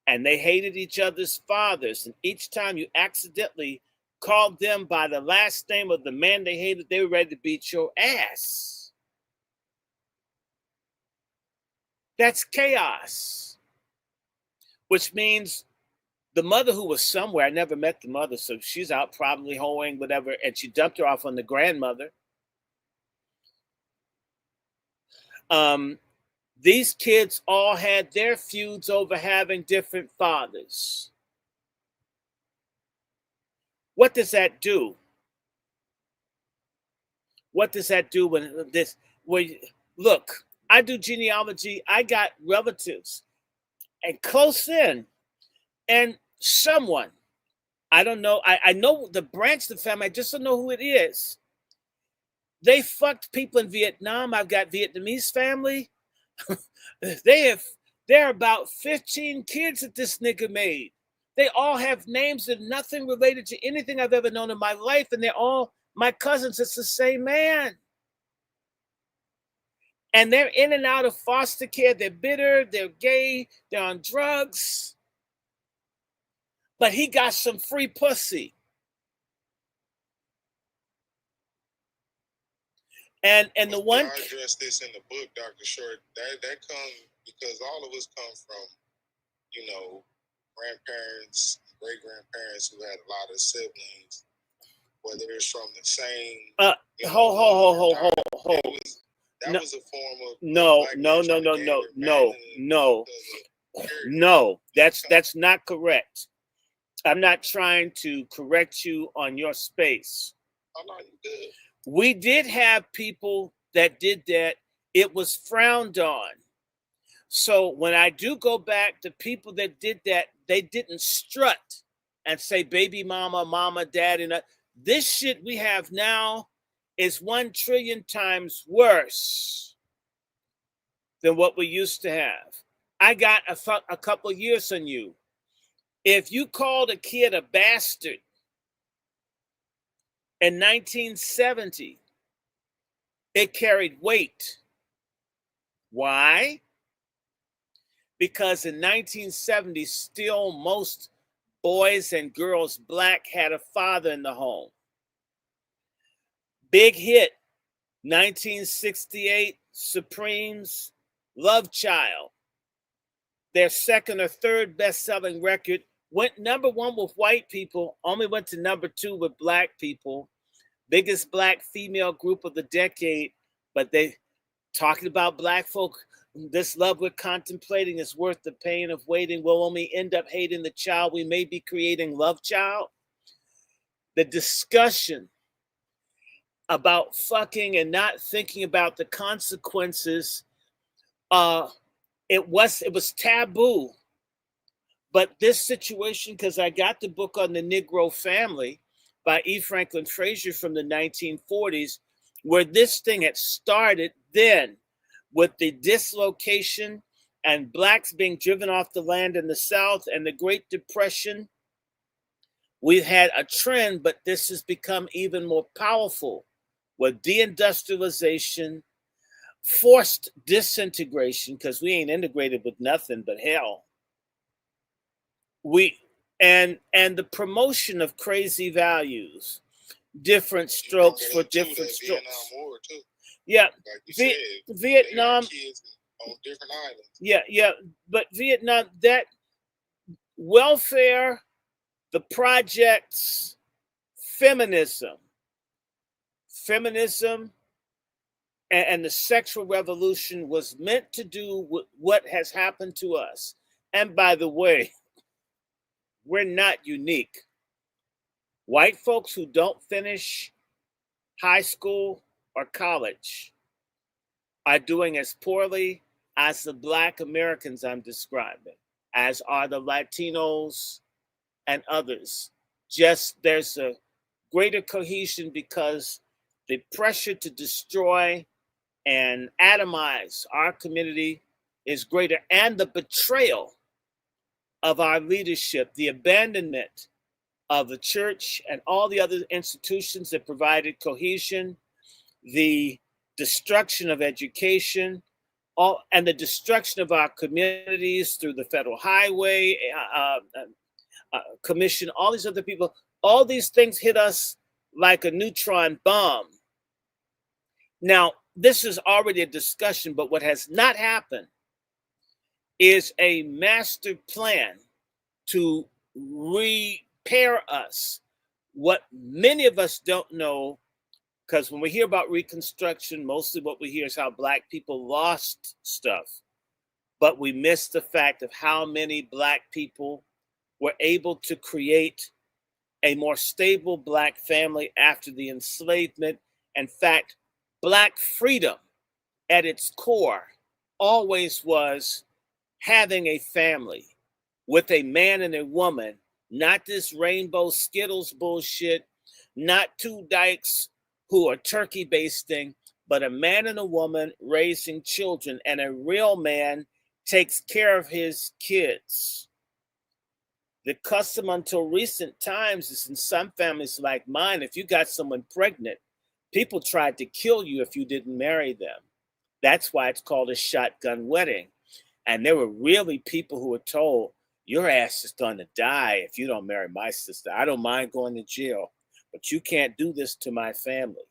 And they hated each other's fathers. And each time you accidentally called them by the last name of the man they hated, they were ready to beat your ass. That's chaos. Which means the mother who was somewhere, I never met the mother, so she's out probably hoeing, whatever, and she dumped her off on the grandmother. These kids all had their feuds over having different fathers. What does that do? What does that do when this? Look, I do genealogy. I got relatives, and close in, and someone I don't know. I know the branch of the family. I just don't know who it is. They fucked people in Vietnam. I've got Vietnamese family. There are about 15 kids that this nigga made. They all have names that nothing related to anything I've ever known in my life, and they're all my cousins. It's the same man. And they're in and out of foster care. They're bitter, they're gay, they're on drugs. But he got some free pussy. And the one I addressed this in the book, Dr. Short. That comes because all of us come from, grandparents, great grandparents who had a lot of siblings, whether it's from the same. That was a form of no. That's not correct. I'm not trying to correct you on your space. I'm not good. We did have people that did that. It was frowned on. So when I do go back to people that did that, they didn't strut and say baby mama, mama, dad. And this shit we have now is 1 trillion times worse than what we used to have. I got a couple of years on you. If you called a kid a bastard in 1970, it carried weight. Why? Because in 1970, still most boys and girls black had a father in the home. Big hit, 1968, Supreme's Love Child. Their second or third best-selling record went number 1 with white people, only went to number 2 with black people. Biggest black female group of the decade, but they talking about black folk. This love we're contemplating is worth the pain of waiting. We'll only end up hating the child we may be creating. Love Child. The discussion about fucking and not thinking about the consequences, it was taboo. But this situation, because I got the book on the Negro family by E. Franklin Frazier from the 1940s, where this thing had started then with the dislocation and blacks being driven off the land in the South and the Great Depression. We've had a trend, but this has become even more powerful with deindustrialization, forced disintegration, because we ain't integrated with nothing but hell. And the promotion of crazy values, different strokes for different strokes. Yeah, like Vietnam. Kids on different islands. Yeah, but Vietnam, that welfare, the projects, feminism, and the sexual revolution was meant to do what has happened to us. And by the way, we're not unique. White folks who don't finish high school or college are doing as poorly as the Black Americans I'm describing, as are the Latinos and others. Just there's a greater cohesion because the pressure to destroy and atomize our community is greater, and the betrayal of our leadership, the abandonment of the church and all the other institutions that provided cohesion, the destruction of education, all and the destruction of our communities through the federal highway commission, all these other people, all these things hit us like a neutron bomb. Now, this is already a discussion, but what has not happened is a master plan to repair us. What many of us don't know, because when we hear about Reconstruction, mostly what we hear is how Black people lost stuff. But we miss the fact of how many Black people were able to create a more stable Black family after the enslavement. In fact, Black freedom at its core always was having a family with a man and a woman, not this rainbow Skittles bullshit, not two dykes who are turkey basting, but a man and a woman raising children, and a real man takes care of his kids. The custom until recent times is in some families like mine, if you got someone pregnant, people tried to kill you if you didn't marry them. That's why it's called a shotgun wedding. And there were really people who were told, your ass is going to die if you don't marry my sister. I don't mind going to jail, but you can't do this to my family.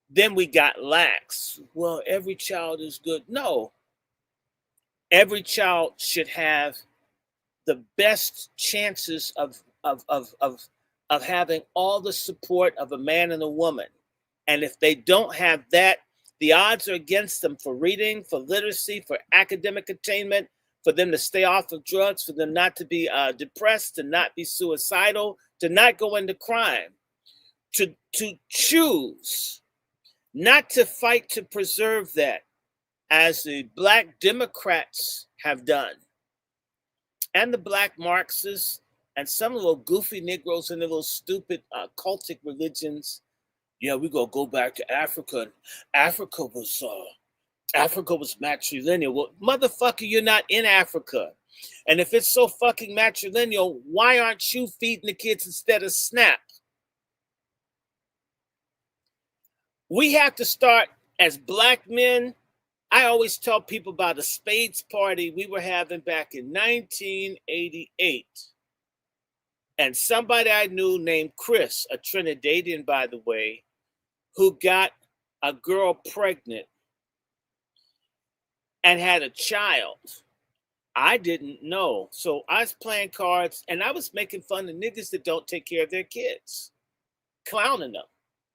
Then we got lax. Well, every child is good. No, every child should have the best chances of having all the support of a man and a woman. And if they don't have that, the odds are against them for reading, for literacy, for academic attainment, for them to stay off of drugs, for them not to be depressed, to not be suicidal, to not go into crime, to choose not to fight to preserve that, as the Black Democrats have done, and the Black Marxists, and some little goofy Negroes in their little stupid cultic religions. Yeah, we gonna go back to Africa. Africa was matrilineal. Well, motherfucker, you're not in Africa. And if it's so fucking matrilineal, why aren't you feeding the kids instead of Snap? We have to start as Black men. I always tell people about a spades party we were having back in 1988. And somebody I knew named Chris, a Trinidadian, by the way, who got a girl pregnant and had a child. I didn't know. So I was playing cards and I was making fun of niggas that don't take care of their kids, clowning them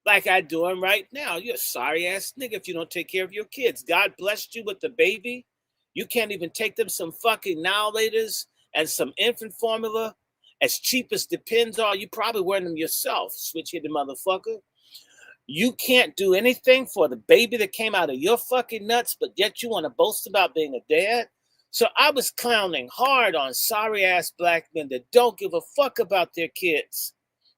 like I do them right now. You're a sorry ass nigga if you don't take care of your kids. God blessed you with the baby. You can't even take them some fucking Now-Laters and some infant formula as cheap as Depends are. You probably wearing them yourself, switch-headed motherfucker. You can't do anything for the baby that came out of your fucking nuts, but yet you want to boast about being a dad? So I was clowning hard on sorry-ass Black men that don't give a fuck about their kids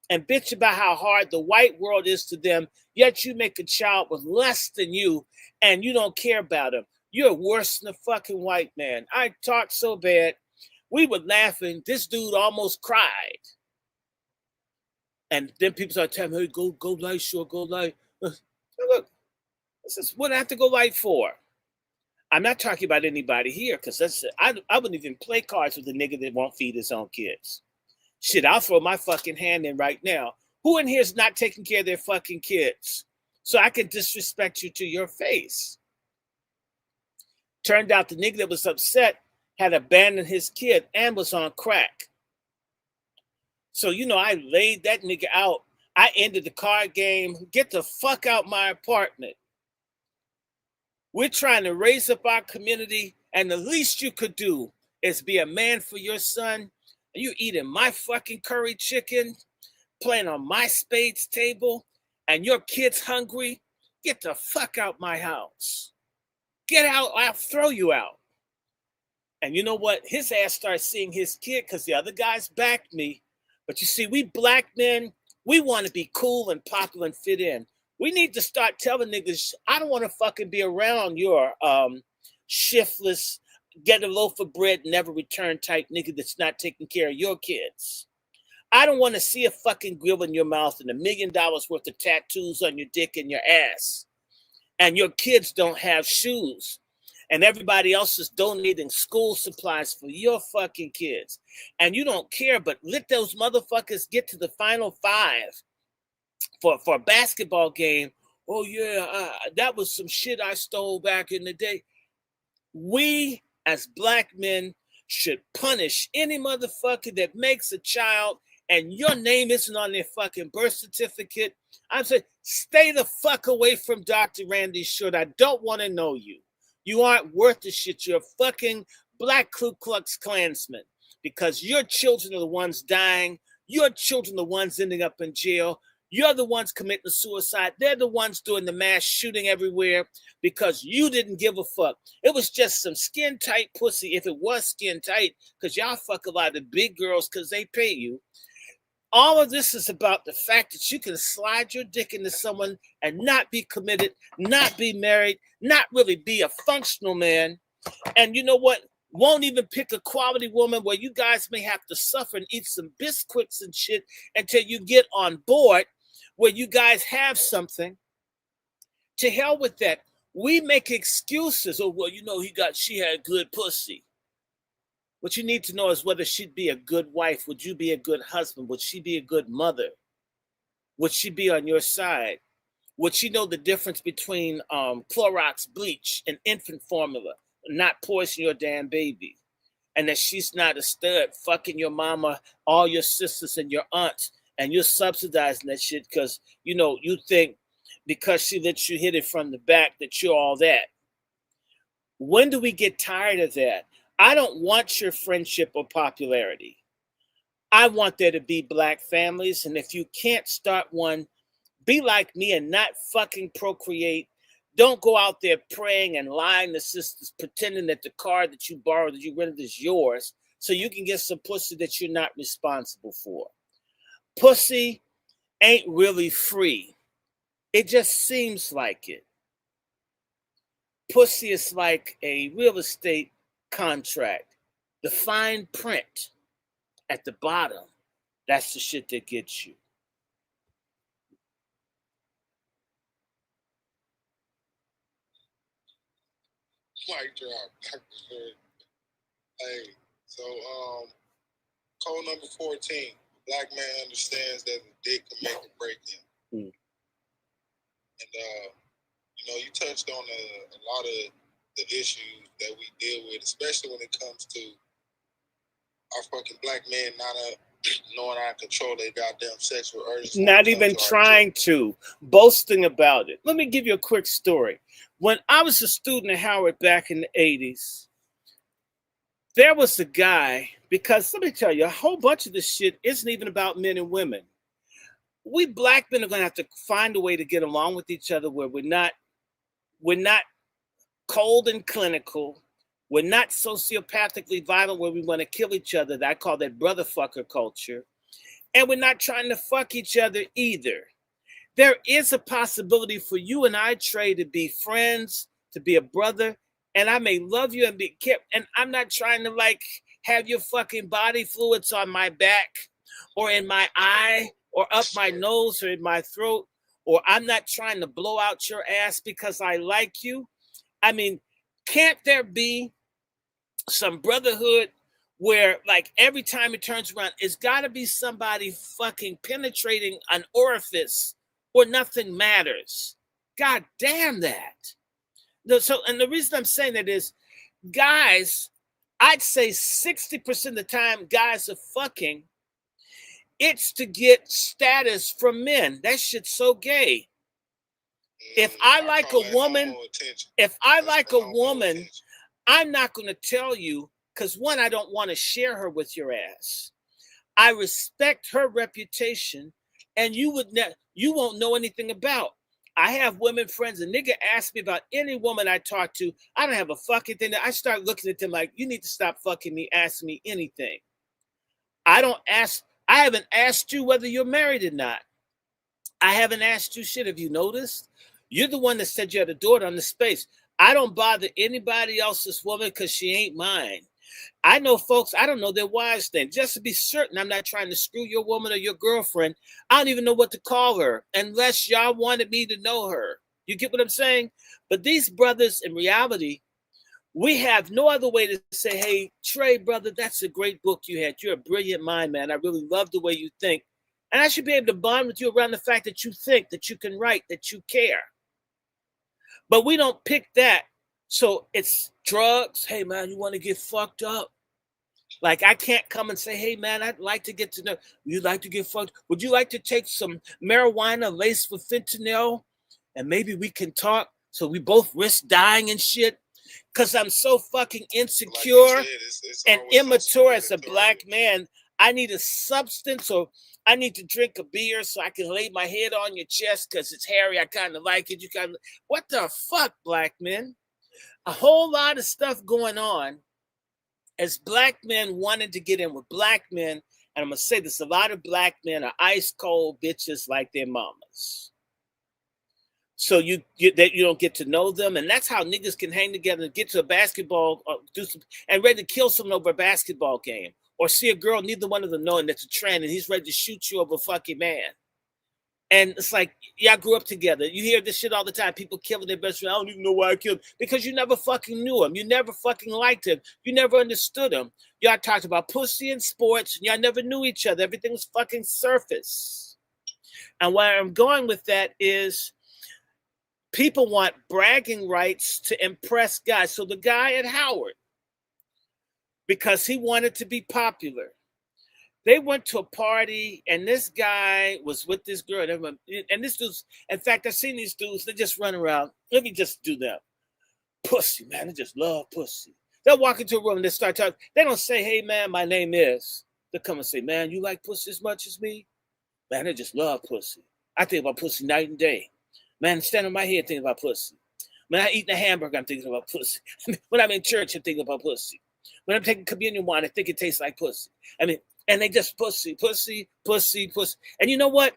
and bitch about how hard the white world is to them, yet you make a child with less than you and you don't care about him. You're worse than a fucking white man. I talked so bad. We were laughing. This dude almost cried. And then people start telling me, hey, go light, sure, go light. Look, this is what I have to go light for. I'm not talking about anybody here because I wouldn't even play cards with a nigga that won't feed his own kids. Shit, I'll throw my fucking hand in right now. Who in here is not taking care of their fucking kids? So I can disrespect you to your face. Turned out the nigga that was upset had abandoned his kid and was on crack. So, I laid that nigga out. I ended the card game. Get the fuck out my apartment. We're trying to raise up our community, and the least you could do is be a man for your son. And you eating my fucking curry chicken, playing on my spades table, and your kid's hungry. Get the fuck out my house. Get out, I'll throw you out. And you know what? His ass starts seeing his kid because the other guys backed me. But you see, we Black men, we want to be cool and popular and fit in. We need to start telling niggas, I don't want to fucking be around your shiftless, get a loaf of bread, never return type nigga that's not taking care of your kids. I don't want to see a fucking grill in your mouth and $1 million worth of tattoos on your dick and your ass. and your kids don't have shoes, and everybody else is donating school supplies for your fucking kids, and you don't care, but let those motherfuckers get to the final five for a basketball game. Oh yeah, that was some shit I stole back in the day. We as black men should punish any motherfucker that makes a child and your name isn't on their fucking birth certificate. I'm saying, stay the fuck away from Dr. Randy Short. I don't want to know you. You aren't worth the shit. You're a fucking black Ku Klux Klansman, because your children are the ones dying. Your children are the ones ending up in jail. You're the ones committing suicide. They're the ones doing the mass shooting everywhere because you didn't give a fuck. It was just some skin tight pussy, if it was skin tight, because y'all fuck a lot of big girls because they pay you. All of this is about the fact that you can slide your dick into someone and not be committed, not be married, not really be a functional man. And you know what? Won't even pick a quality woman where you guys may have to suffer and eat some biscuits and shit until you get on board where you guys have something. To hell with that. We make excuses. Oh, well, you know, she had good pussy. What you need to know is whether she'd be a good wife. Would you be a good husband? Would she be a good mother? Would she be on your side? Would she know the difference between Clorox bleach and infant formula, not poison your damn baby? And that she's not a stud fucking your mama, all your sisters and your aunts, and you're subsidizing that shit because, you know, you think because she lets you hit it from the back that you're all that. When do we get tired of that? I don't want your friendship or popularity. I want there to be black families, and if you can't start one, be like me and not fucking procreate. Don't go out there praying and lying to sisters, pretending that the car that you borrowed, that you rented, is yours, so you can get some pussy that you're not responsible for. Pussy ain't really free. It just seems like it. Pussy is like a real estate contract. The fine print at the bottom, that's the shit that gets you. Mic drop. Hey, so code number 14. Black man understands that the dick can make or break him. And you know, you touched on a lot of the issues that we deal with, especially when it comes to our fucking black men not knowing how to control their goddamn sexual urges. Not even trying to, boasting about it. Let me give you a quick story. When I was a student at Howard back in the 80s, there was a guy, because let me tell you, a whole bunch of this shit isn't even about men and women. We black men are going to have to find a way to get along with each other where we're not cold and clinical. We're not sociopathically violent where we want to kill each other. I call that brother fucker culture. And we're not trying to fuck each other either. There is a possibility for you and I, Trey, to be friends, to be a brother, and I may love you and be kept. And I'm not trying to like have your fucking body fluids on my back or in my eye or up my nose or in my throat, or I'm not trying to blow out your ass because I like you. I mean, can't there be some brotherhood where like every time it turns around, it's got to be somebody fucking penetrating an orifice or nothing matters? God damn that. So, and the reason I'm saying that is, guys, I'd say 60% of the time guys are fucking, it's to get status from men. That shit's so gay. If I like a woman, I'm not going to tell you, because one, I don't want to share her with your ass. I respect her reputation, and you won't know anything about. I have women friends, and nigga ask me about any woman I talk to. I don't have a fucking thing. I start looking at them like, you need to stop fucking me, ask me anything. I haven't asked you whether you're married or not. I haven't asked you shit. Have you noticed? You're the one that said you had a daughter on the space. I don't bother anybody else's woman because she ain't mine. I know folks, I don't know their wives' name. Just to be certain I'm not trying to screw your woman or your girlfriend, I don't even know what to call her unless y'all wanted me to know her. You get what I'm saying? But these brothers, in reality, we have no other way to say, hey, Trey, brother, that's a great book you had. You're a brilliant mind, man. I really love the way you think. And I should be able to bond with you around the fact that you think, that you can write, that you care. But we don't pick that. So it's drugs. Hey, man, you want to get fucked up? Like, I can't come and say, hey, man, I'd like to get to know. You'd like to get fucked? Would you like to take some marijuana laced with fentanyl? And maybe we can talk so we both risk dying and shit? Because I'm so fucking insecure Like it's and always immature as a something black man. I need a substance, or I need to drink a beer so I can lay my head on your chest because it's hairy. I kind of like it. You kind of, what the fuck, black men? A whole lot of stuff going on as black men wanting to get in with black men. And I'm going to say this, a lot of black men are ice cold bitches like their mamas. So you don't get to know them, and that's how niggas can hang together and get to a basketball and ready to kill someone over a basketball game, or see a girl neither one of them knowing that's a trend, and he's ready to shoot you over a fucking man. And it's like, y'all grew up together. You hear this shit all the time. People killing their best friend. I don't even know why I killed him. Because you never fucking knew him. You never fucking liked him. You never understood him. Y'all talked about pussy and sports, and y'all never knew each other. Everything was fucking surface. And where I'm going with that is, people want bragging rights to impress guys. So the guy at Howard, because he wanted to be popular, they went to a party and this guy was with this girl. And this dude's, in fact, I've seen these dudes, they just run around. Let me just do that. Pussy, man, they just love pussy. They'll walk into a room and they start talking. They don't say, hey, man, my name is. They'll come and say, man, you like pussy as much as me? Man, they just love pussy. I think about pussy night and day. Man, standing on my head thinking about pussy. When I eat a hamburger, I'm thinking about pussy. When I'm in church, I'm thinking about pussy. When I'm taking communion wine, I think it tastes like pussy. I mean, and they just pussy, pussy, pussy, pussy. And you know what?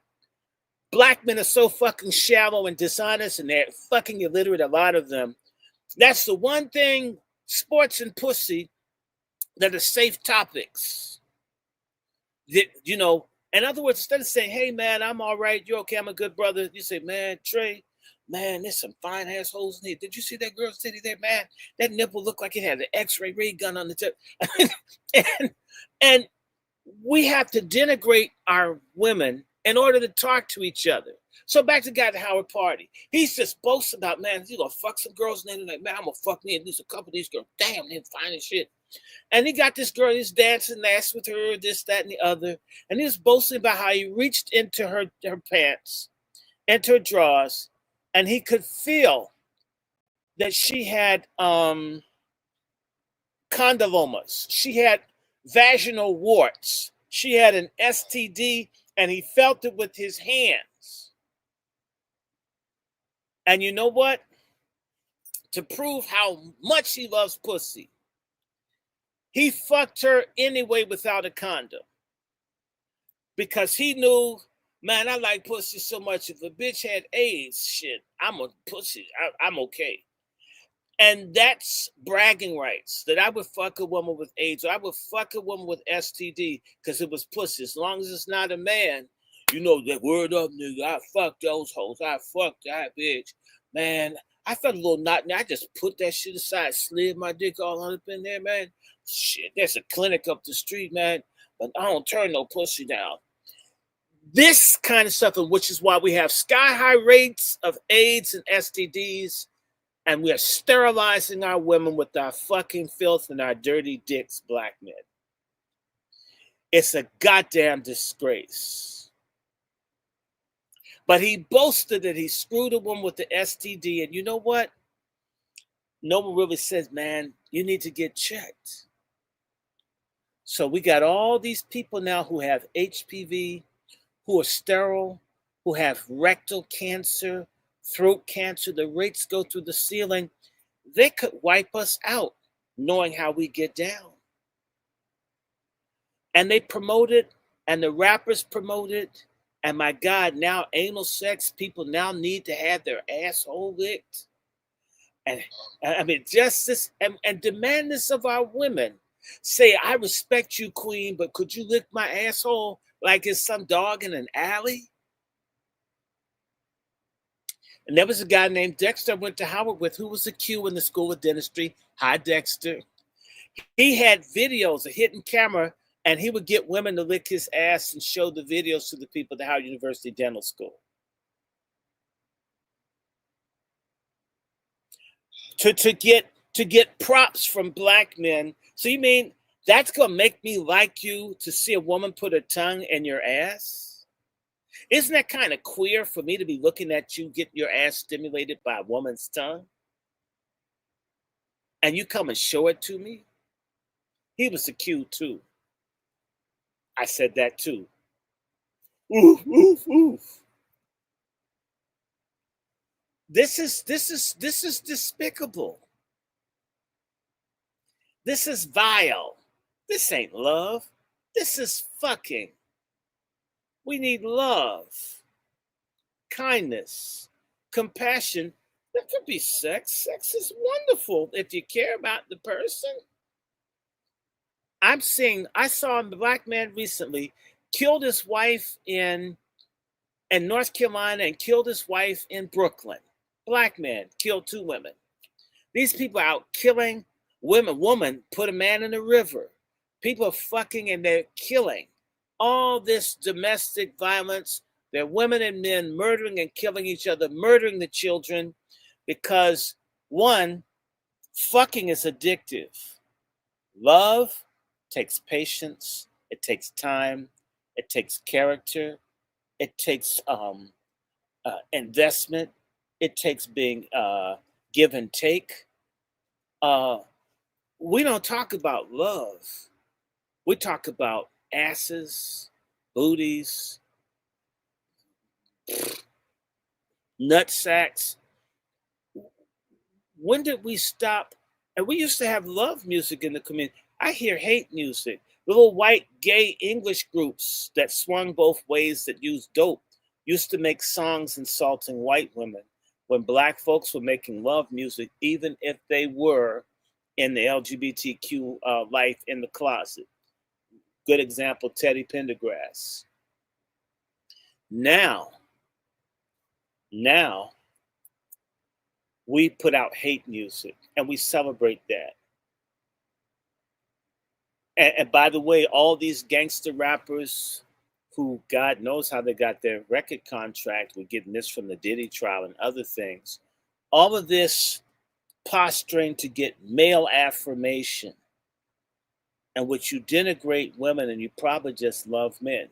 Black men are so fucking shallow and dishonest, and they're fucking illiterate, a lot of them. That's the one thing, sports and pussy, that are safe topics. That, you know, in other words, instead of saying, hey, man, I'm all right, you're okay, I'm a good brother, you say, man, Trey, man, there's some fine assholes in here. Did you see that girl sitting there, man? That nipple looked like it had an X-ray ray gun on the tip. and we have to denigrate our women in order to talk to each other. So back to the guy at the Howard party. He's just boasts about, man, you gonna fuck some girls, and then like, man, I'm gonna fuck me at least a couple of these girls. Damn, they're fine as shit. And he got this girl, he's dancing ass with her, this, that, and the other. And he was boasting about how he reached into her pants, into her drawers, and he could feel that she had condylomas. She had vaginal warts. She had an STD, and he felt it with his hands. And you know what? To prove how much he loves pussy, he fucked her anyway without a condom. Because he knew, man, I like pussy so much. If a bitch had AIDS, shit, I'm a pussy. I'm okay. And that's bragging rights, that I would fuck a woman with AIDS, or I would fuck a woman with STD because it was pussy. As long as it's not a man, you know, that word up, nigga, I fucked those hoes. I fucked that bitch. Man, I felt a little knot. I just put that shit aside, slid my dick all up in there, man. Shit, there's a clinic up the street, man, but I don't turn no pussy down. This kind of stuff, which is why we have sky-high rates of AIDS and STDs, and we are sterilizing our women with our fucking filth and our dirty dicks, black men. It's a goddamn disgrace. But he boasted that he screwed a woman with the STD, and you know what? No one really says, man, you need to get checked. So we got all these people now who have HPV, who are sterile, who have rectal cancer, throat cancer. The rates go through the ceiling. They could wipe us out knowing how we get down. And they promote it, and the rappers promote it. And my God, now anal sex, people now need to have their asshole licked. And I mean, justice and demand this of our women. Say, I respect you, queen, but could you lick my asshole like it's some dog in an alley? And there was a guy named Dexter I went to Howard with who was a Q in the School of Dentistry. Hi, Dexter. He had videos, a hidden camera, and he would get women to lick his ass and show the videos to the people at the Howard University Dental School. To get props from black men. So you mean that's gonna make me like you to see a woman put her tongue in your ass? Isn't that kind of queer for me to be looking at you get your ass stimulated by a woman's tongue? And you come and show it to me? He was a Q too. I said that too. Oof, oof, oof. This is despicable. This is vile. This ain't love. This is fucking. We need love, kindness, compassion. There could be sex. Sex is wonderful if you care about the person. I saw a black man recently killed his wife in North Carolina and killed his wife in Brooklyn. Black man killed 2 women. These people are out killing women. Woman put a man in the river. People are fucking and they're killing. All this domestic violence. They're women and men murdering and killing each other, murdering the children because, one, fucking is addictive. Love takes patience. It takes time. It takes character. It takes investment. It takes being give and take. We don't talk about love. We talk about asses, booties, nut sacks. When did we stop? And we used to have love music in the community. I hear hate music. Little white gay English groups that swung both ways that used dope used to make songs insulting white women when black folks were making love music, even if they were in the LGBTQ life in the closet. Good example, Teddy Pendergrass. Now, we put out hate music and we celebrate that. And by the way, all these gangster rappers who God knows how they got their record contract, we're getting this from the Diddy trial and other things, all of this posturing to get male affirmation, in which you denigrate women and you probably just love men.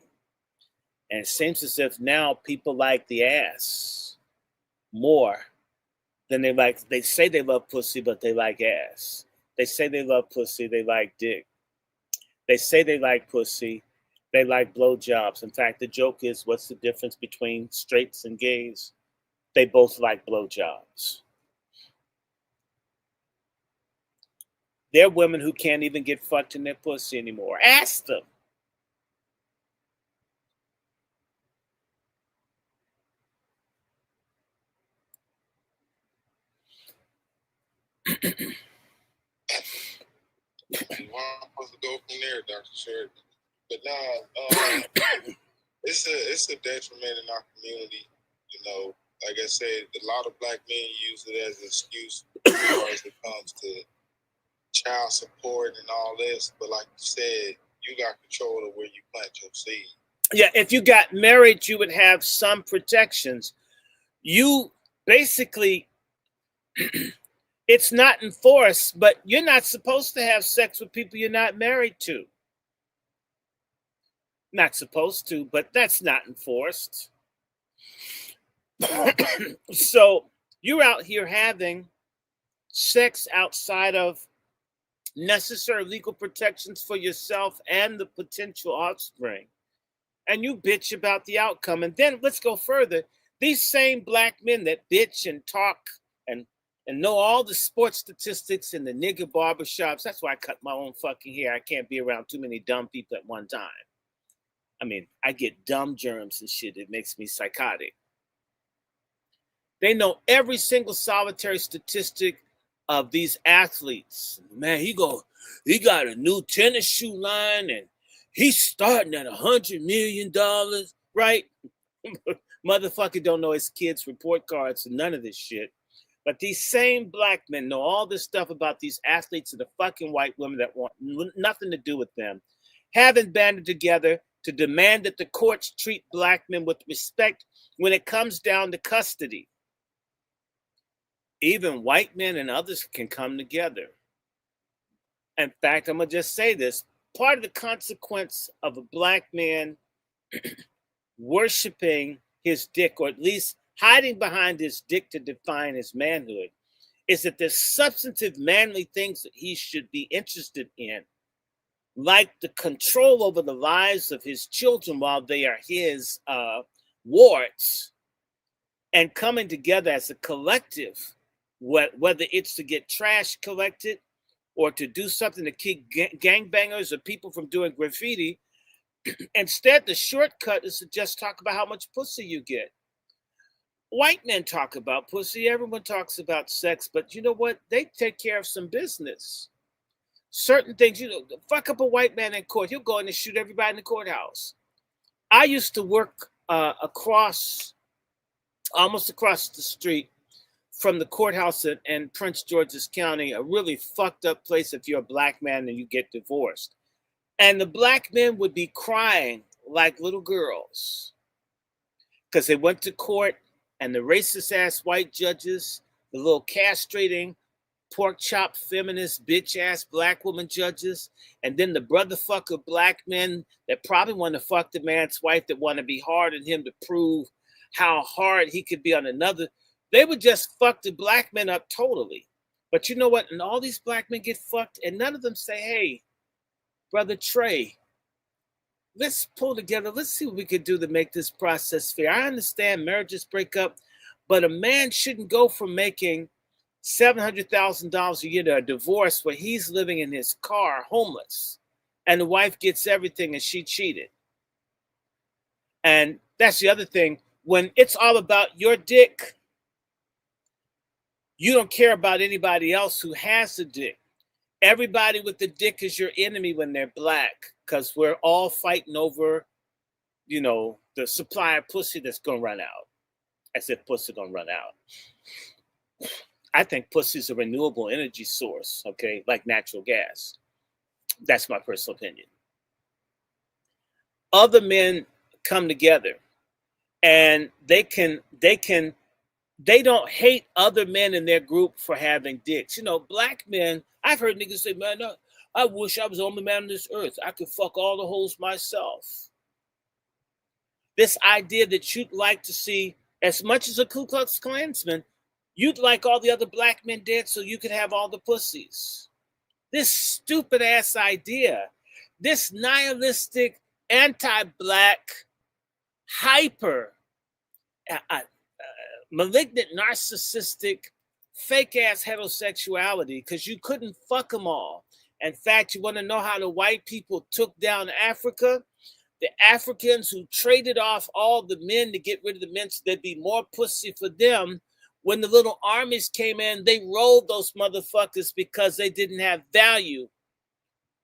And it seems as if now people like the ass more than they say they love pussy, but they like ass. They say they love pussy, they like dick. They say they like pussy, they like blowjobs. In fact, the joke is, what's the difference between straights and gays? They both like blowjobs. There are women who can't even get fucked in their pussy anymore. Ask them. Where I'm supposed to go from there, Dr. Sherry. But it's a detriment in our community. You know, like I said, a lot of black men use it as an excuse as far as it comes to child support and all this. But like you said, you got control of where you plant your seed. Yeah, if you got married, you would have some protections. You basically, it's not enforced, but you're not supposed to have sex with people you're not married to. Not supposed to, but that's not enforced. So you're out here having sex outside of necessary legal protections for yourself and the potential offspring. And you bitch about the outcome. And then let's go further. These same black men that bitch and talk and know all the sports statistics in the nigger barbershops. That's why I cut my own fucking hair. I can't be around too many dumb people at one time. I mean, I get dumb germs and shit. It makes me psychotic. They know every single solitary statistic of these athletes. Man, he got a new tennis shoe line and he's starting at $100 million, right? Motherfucker don't know his kids' report cards and none of this shit. But these same black men know all this stuff about these athletes and the fucking white women that want nothing to do with them, having banded together to demand that the courts treat black men with respect when it comes down to custody. Even white men and others can come together. In fact, I'm going to just say this. Part of the consequence of a black man worshiping his dick, or at least hiding behind his dick to define his manhood, is that there's substantive manly things that he should be interested in, like the control over the lives of his children while they are his wards, and coming together as a collective, whether it's to get trash collected or to do something to keep gangbangers or people from doing graffiti. Instead, the shortcut is to just talk about how much pussy you get. White men talk about pussy. Everyone talks about sex, but you know what? They take care of some business. Certain things, fuck up a white man in court. He'll go in and shoot everybody in the courthouse. I used to work almost across the street from the courthouse in Prince George's County, a really fucked up place if you're a black man and you get divorced. And the black men would be crying like little girls because they went to court and the racist ass white judges, the little castrating, pork chop feminist bitch ass black woman judges, and then the brotherfucker black men that probably want to fuck the man's wife that want to be hard on him to prove how hard he could be on another. They would just fuck the black men up totally. But you know what? And all these black men get fucked, and none of them say, hey, Brother Trey, let's pull together. Let's see what we could do to make this process fair. I understand marriages break up, but a man shouldn't go from making $700,000 a year to a divorce where he's living in his car homeless and the wife gets everything and she cheated. And that's the other thing. When it's all about your dick, you don't care about anybody else who has a dick. Everybody with the dick is your enemy when they're black, because we're all fighting over, the supply of pussy that's going to run out. As if pussy going to run out. I think pussy is a renewable energy source, okay, like natural gas. That's my personal opinion. Other men come together and they don't hate other men in their group for having dicks. Black men, I've heard niggas say, man, I wish I was the only man on this earth. I could fuck all the hoes myself. This idea that you'd like to see, as much as a Ku Klux Klansman, you'd like all the other black men dead so you could have all the pussies. This stupid ass idea, this nihilistic, anti-black, hyper, malignant, narcissistic, fake ass heterosexuality, because you couldn't fuck them all. In fact, you want to know how the white people took down Africa? The Africans who traded off all the men to get rid of the men so there'd be more pussy for them. When the little armies came in, they rolled those motherfuckers because they didn't have value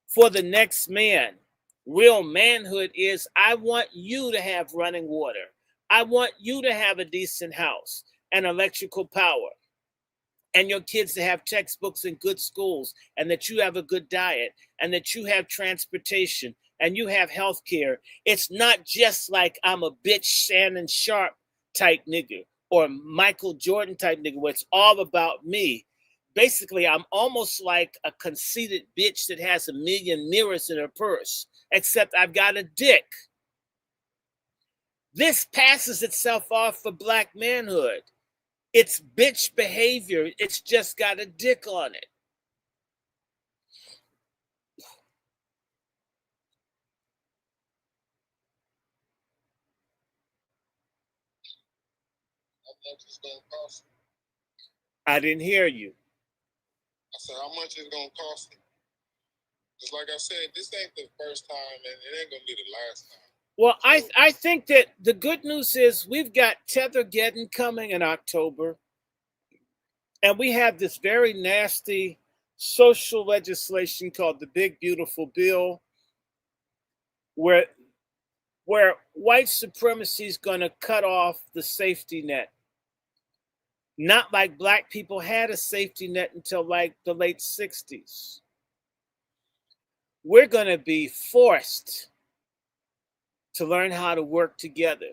for the next man. Real manhood is, I want you to have running water. I want you to have a decent house and electrical power, and your kids to have textbooks and good schools, and that you have a good diet, and that you have transportation, and you have health care. It's not just like I'm a bitch Shannon Sharp type nigga or Michael Jordan type nigga where it's all about me. Basically, I'm almost like a conceited bitch that has 1 million mirrors in her purse, except I've got a dick. This passes itself off for black manhood. It's bitch behavior. It's just got a dick on it. How much it's gonna cost? I didn't hear you. I said, how much it's gonna cost me? Just like I said, this ain't the first time, and it ain't gonna be the last time. Well, I think that the good news is we've got Tethergeddon coming in October, and we have this very nasty social legislation called the Big Beautiful Bill, where where white supremacy is going to cut off the safety net. Not like black people had a safety net until like the late 60s. We're going to be forced to learn how to work together.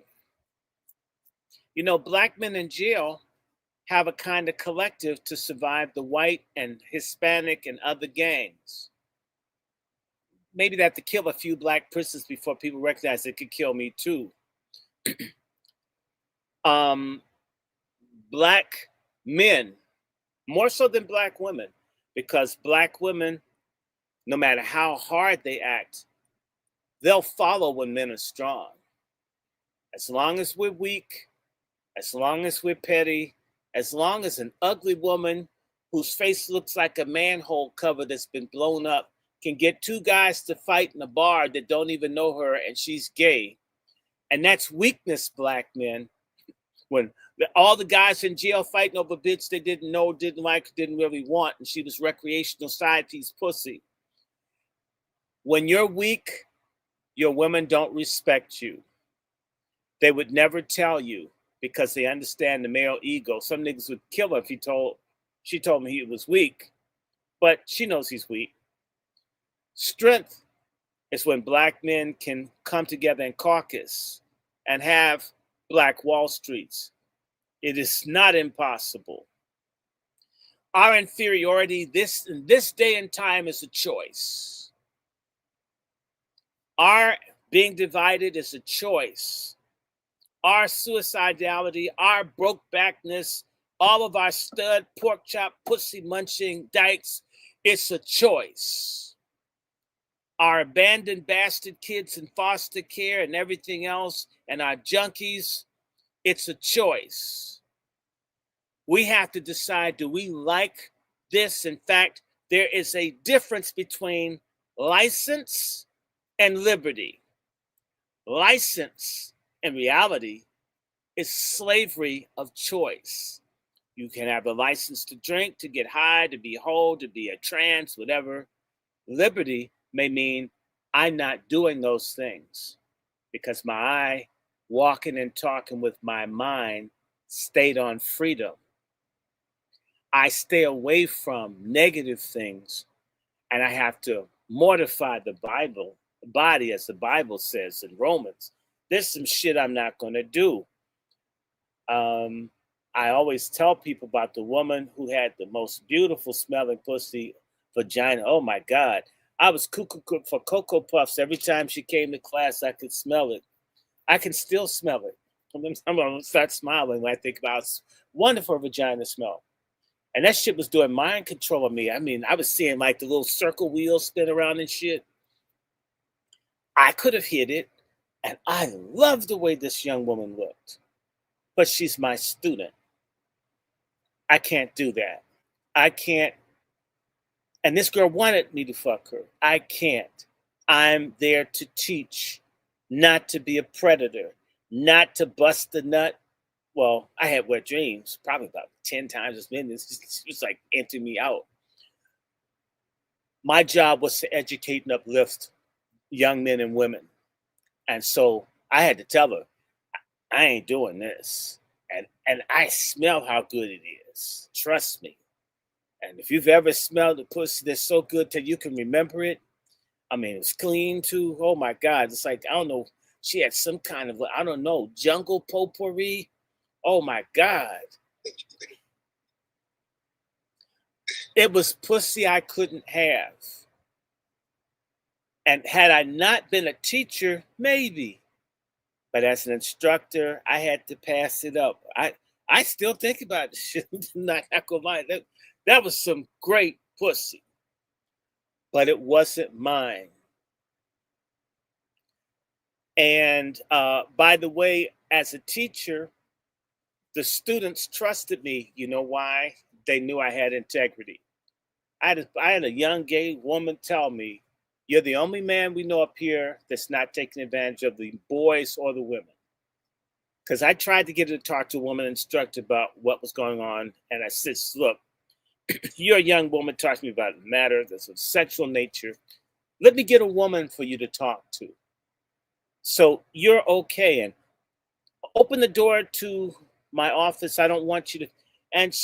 You know, black men in jail have a kind of collective to survive the white and Hispanic and other gangs. Maybe they have to kill a few black prisoners before people recognize it could kill me too. Black men, more so than black women, because black women, no matter how hard they act, they'll follow when men are strong. As long as we're weak, as long as we're petty, as long as an ugly woman whose face looks like a manhole cover that's been blown up can get two guys to fight in a bar that don't even know her and she's gay. And that's weakness, black men. When all the guys in jail fighting over bitch they didn't know, didn't like, didn't really want, and she was recreational side piece pussy. When you're weak, your women don't respect you. They would never tell you because they understand the male ego. Some niggas would kill her if she told me he was weak, but she knows he's weak. Strength is when black men can come together in caucus and have black Wall Streets. It is not impossible. Our inferiority in this day and time is a choice. Our being divided is a choice. Our suicidality, our broke backness, all of our stud, pork chop, pussy munching dykes, it's a choice. Our abandoned bastard kids in foster care and everything else, and our junkies, it's a choice. We have to decide, do we like this? In fact, there is a difference between license and liberty. License, in reality, is slavery of choice. You can have a license to drink, to get high, to be whole, to be a trans, whatever. Liberty may mean I'm not doing those things because my eye, walking and talking with my mind, stayed on freedom. I stay away from negative things, and I have to mortify the body, as the Bible says in Romans. There's some shit I'm not going to do. I always tell people about the woman who had the most beautiful smelling pussy vagina. Oh my God. I was cuckoo for Cocoa Puffs. Every time she came to class, I could smell it. I can still smell it. I'm going to start smiling when I think about wonderful vagina smell. And that shit was doing mind control of me. I mean, I was seeing like the little circle wheels spin around and shit. I could have hit it. And I loved the way this young woman looked. But she's my student. I can't do that. I can't. And this girl wanted me to fuck her. I can't. I'm there to teach, not to be a predator, not to bust the nut. Well, I had wet dreams, probably about 10 times as many. It's just like empty me out. My job was to educate and uplift young men and women. And so I had to tell her, I ain't doing this. And I smell how good it is. Trust me. And if you've ever smelled a pussy that's so good that you can remember it, I mean, it's clean too. Oh my God. It's like, I don't know. She had some kind of, I don't know, jungle potpourri. Oh my God. It was pussy I couldn't have. And had I not been a teacher, maybe. But as an instructor, I had to pass it up. I still think about this shit. Not gonna lie. That was some great pussy. But it wasn't mine. And by the way, as a teacher, the students trusted me. You know why? They knew I had integrity. I had a young gay woman tell me, you're the only man we know up here that's not taking advantage of the boys or the women. Because I tried to get her to talk to a woman instructor about what was going on. And I said, look, you're a young woman talking to me about a matter that's of sexual nature. Let me get a woman for you to talk to. So you're okay. And open the door to my office. I don't want you to. And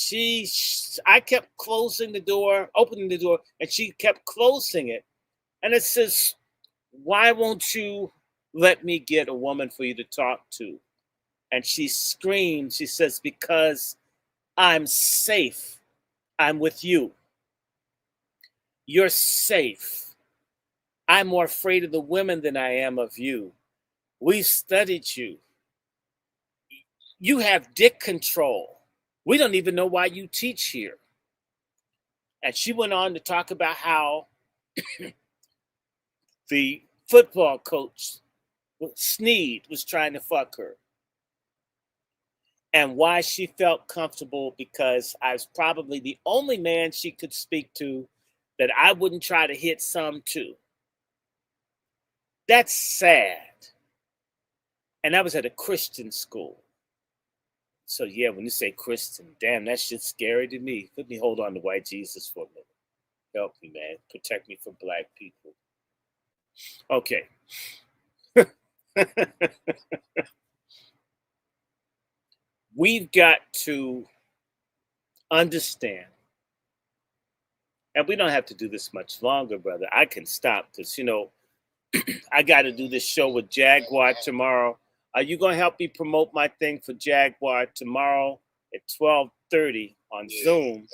I kept closing the door, opening the door, and she kept closing it. And it says, why won't you let me get a woman for you to talk to? And she screams, she says, because I'm safe. I'm with you. You're safe. I'm more afraid of the women than I am of you. We've studied you. You have dick control. We don't even know why you teach here. And she went on to talk about how the football coach, Sneed, was trying to fuck her. And why she felt comfortable because I was probably the only man she could speak to that I wouldn't try to hit some too. That's sad. And I was at a Christian school. So yeah, when you say Christian, damn, that shit's scary to me. Let me hold on to white Jesus for a minute. Help me, man. Protect me from black people. Okay. We've got to understand, and we don't have to do this much longer, brother. I can stop because, I got to do this show with Jaguar tomorrow. Are you going to help me promote my thing for Jaguar tomorrow at 12:30 on Zoom?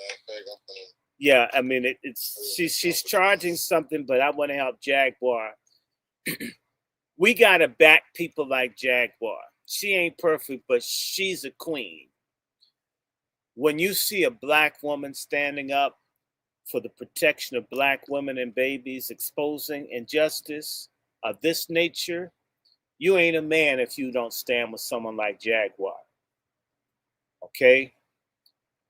Yeah, I mean, she's charging something, but I want to help Jaguar. We got to back people like Jaguar. She ain't perfect, but she's a queen. When you see a black woman standing up for the protection of black women and babies, exposing injustice of this nature, you ain't a man if you don't stand with someone like Jaguar. Okay?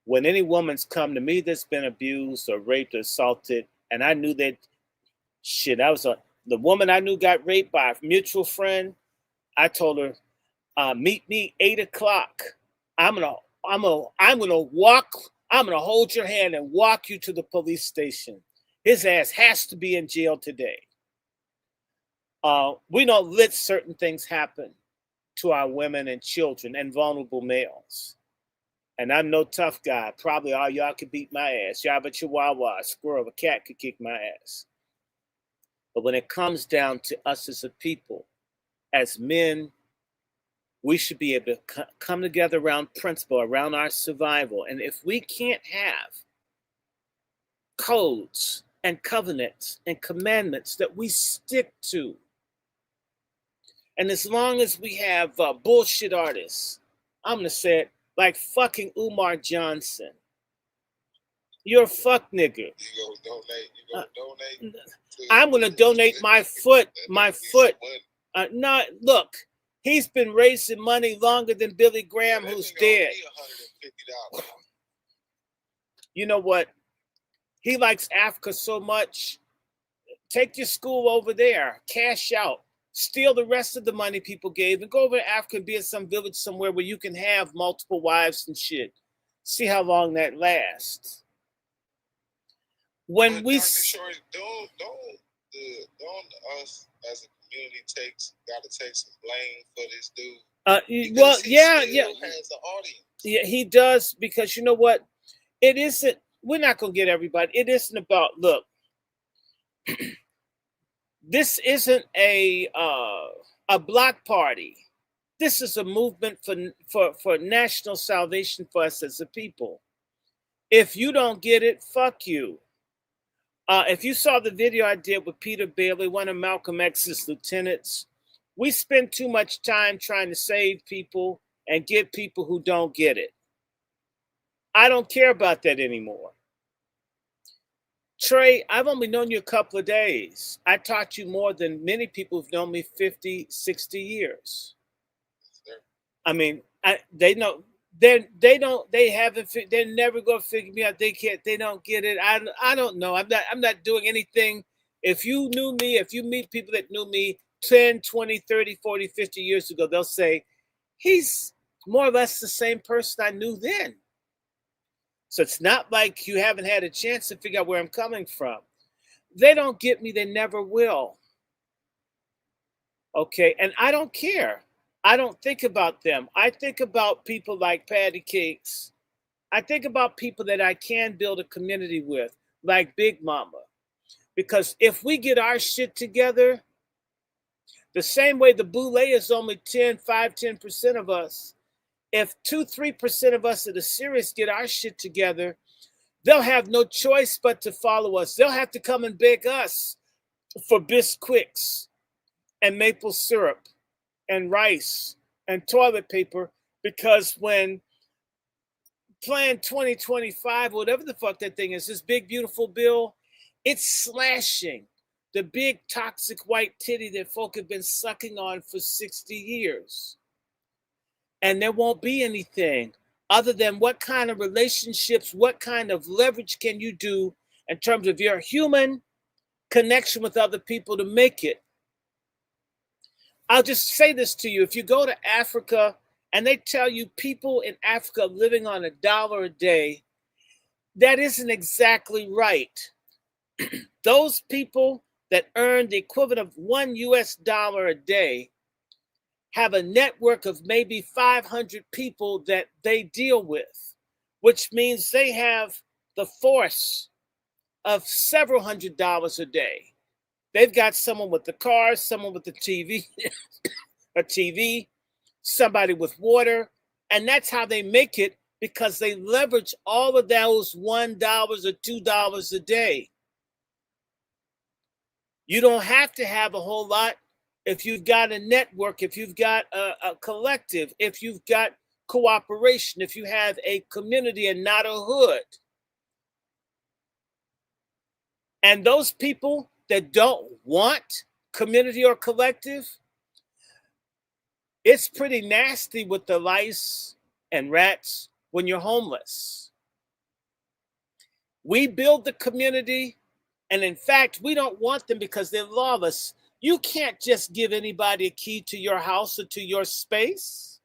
When any woman's come to me that's been abused or raped or assaulted, and I knew that shit, the woman I knew got raped by a mutual friend. I told her, meet me 8:00. I'm gonna hold your hand and walk you to the police station. His ass has to be in jail today. We don't let certain things happen to our women and children and vulnerable males. And I'm no tough guy. Probably all y'all could beat my ass. Yabba chihuahua, a squirrel, a cat could kick my ass. But when it comes down to us as a people, as men, we should be able to come together around principle, around our survival. And if we can't have codes and covenants and commandments that we stick to, and as long as we have bullshit artists, I'm going to say it, like fucking Umar Johnson. You're a fuck nigga. You gonna donate? I'm going to donate my foot. Look, he's been raising money longer than Billy Graham, who's dead. You know what? He likes Africa so much. Take your school over there. Cash out. Steal the rest of the money people gave and go over to Africa and be in some village somewhere where you can have multiple wives and shit. See how long that lasts. When we Short, don't us as a community gotta take some blame for this dude. Well, yeah. Has the audience. Yeah, he does, because you know what? It isn't. We're not gonna get everybody. It isn't about look. This isn't a block party. This is a movement for national salvation for us as a people. If you don't get it, fuck you. If you saw the video I did with Peter Bailey, one of Malcolm X's lieutenants, we spend too much time trying to save people and get people who don't get it. I don't care about that anymore. Trey, I've only known you a couple of days. I taught you more than many people who've known me 50, 60 years. I mean, they know they're never gonna figure me out. They don't get it. I don't know. I'm not doing anything. If you knew me, if you meet people that knew me 10, 20, 30, 40, 50 years ago, they'll say, he's more or less the same person I knew then. So it's not like you haven't had a chance to figure out where I'm coming from. They don't get me. They never will. Okay, and I don't care. I don't think about them. I think about people like Patty Cakes. I think about people that I can build a community with, like Big Mama. Because if we get our shit together, the same way the boule is only 10% of us, if 2-3% of us that are serious get our shit together, they'll have no choice but to follow us. They'll have to come and beg us for biscuits and maple syrup and rice and toilet paper, because when Plan 2025, whatever the fuck that thing is, this big beautiful bill, it's slashing the big toxic white titty that folk have been sucking on for 60 years. And there won't be anything other than what kind of relationships, what kind of leverage can you do in terms of your human connection with other people to make it. I'll just say this to you. If you go to Africa and they tell you people in Africa living on $1 a day, that isn't exactly right. Those people that earn the equivalent of $1 a day have a network of maybe 500 people that they deal with, which means they have the force of several $100s a day. They've got someone with the car, someone with the TV, a TV, somebody with water, and that's how they make it, because they leverage all of those $1 or $2 a day. You don't have to have a whole lot if you've got a network, if you've got a collective, if you've got cooperation, if you have a community and not a hood. And those people that don't want community or collective, it's pretty nasty with the lice and rats when you're homeless. We build the community, and in fact, we don't want them because they're lawless. You can't just give anybody a key to your house or to your space.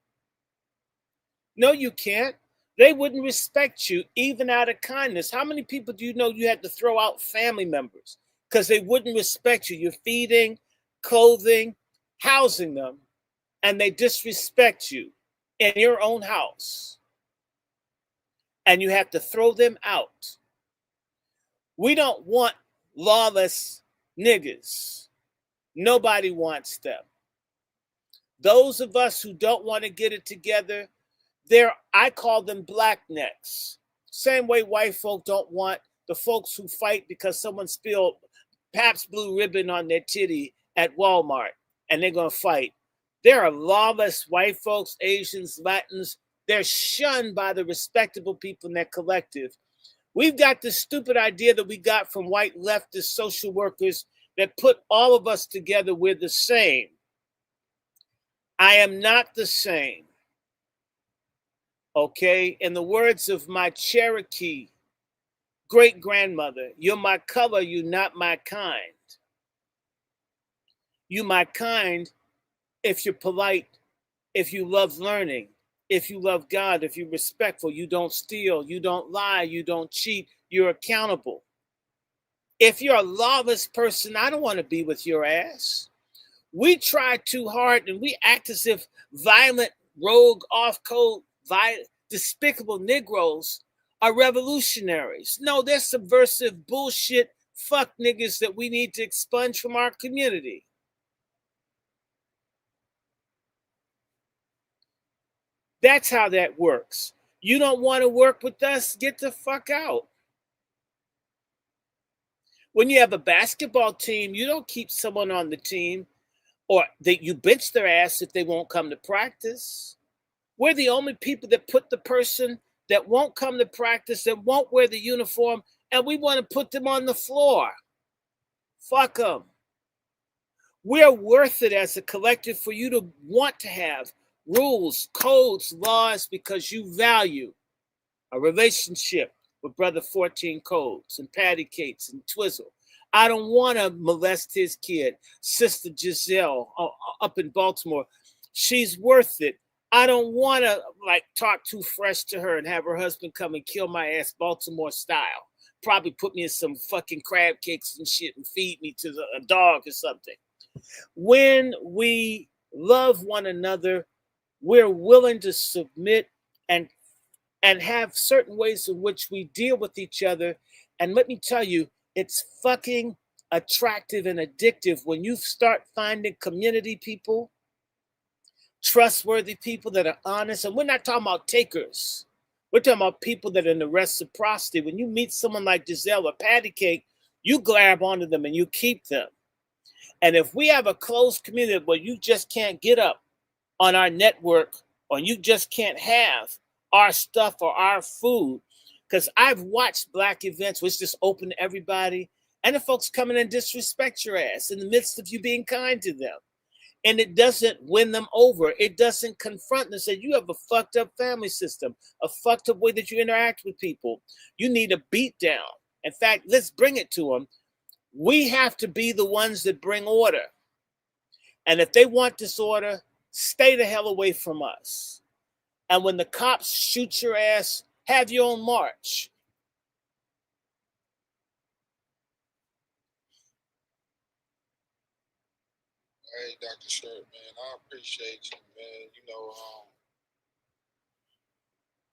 No, you can't. They wouldn't respect you even out of kindness. How many people do you know you had to throw out family members because they wouldn't respect you? You're feeding, clothing, housing them, and they disrespect you in your own house. And you have to throw them out. We don't want lawless niggas. Nobody wants them. Those of us who don't want to get it together, I call them black necks. Same way white folk don't want the folks who fight because someone spilled Pabst Blue Ribbon on their titty at Walmart and they're going to fight. There are lawless white folks, Asians, Latins. They're shunned by the respectable people in their collective. We've got this stupid idea that we got from white leftist social workers that put all of us together. We're the same. I am not the same. Okay? In the words of my Cherokee great-grandmother, you're my color, you're not my kind. You my kind if you're polite, if you love learning, if you love God, if you're respectful, you don't steal, you don't lie, you don't cheat, you're accountable. If you're a lawless person, I don't want to be with your ass. We try too hard and we act as if violent, rogue, off-code, despicable Negroes are revolutionaries. No, they're subversive bullshit fuck niggas that we need to expunge from our community. That's how that works. You don't want to work with us? Get the fuck out. When you have a basketball team, you don't keep someone on the team or that you bench their ass if they won't come to practice. We're the only people that put the person that won't come to practice, that won't wear the uniform, and we want to put them on the floor. Fuck them. We're worth it as a collective for you to want to have rules, codes, laws, because you value a relationship with Brother 14 Codes and Patty Cates and Twizzle. I don't want to molest his kid, Sister Giselle up in Baltimore. She's worth it. I don't want to talk too fresh to her and have her husband come and kill my ass Baltimore style. Probably put me in some fucking crab cakes and shit and feed me to a dog or something. When we love one another, we're willing to submit and have certain ways in which we deal with each other. And let me tell you, it's fucking attractive and addictive when you start finding community people, trustworthy people that are honest. And we're not talking about takers. We're talking about people that are in the reciprocity. When you meet someone like Giselle or Patty Cake, you grab onto them and you keep them. And if we have a closed community where you just can't get up on our network or you just can't have our stuff or our food, because I've watched Black events which just open to everybody, and the folks come in and disrespect your ass in the midst of you being kind to them. And it doesn't win them over. It doesn't confront them and say, you have a fucked up family system, a fucked up way that you interact with people. You need a beat down. In fact, let's bring it to them. We have to be the ones that bring order. And if they want disorder, stay the hell away from us. And when the cops shoot your ass, have your own march. Hey, Dr. Shirt, man, I appreciate you, man.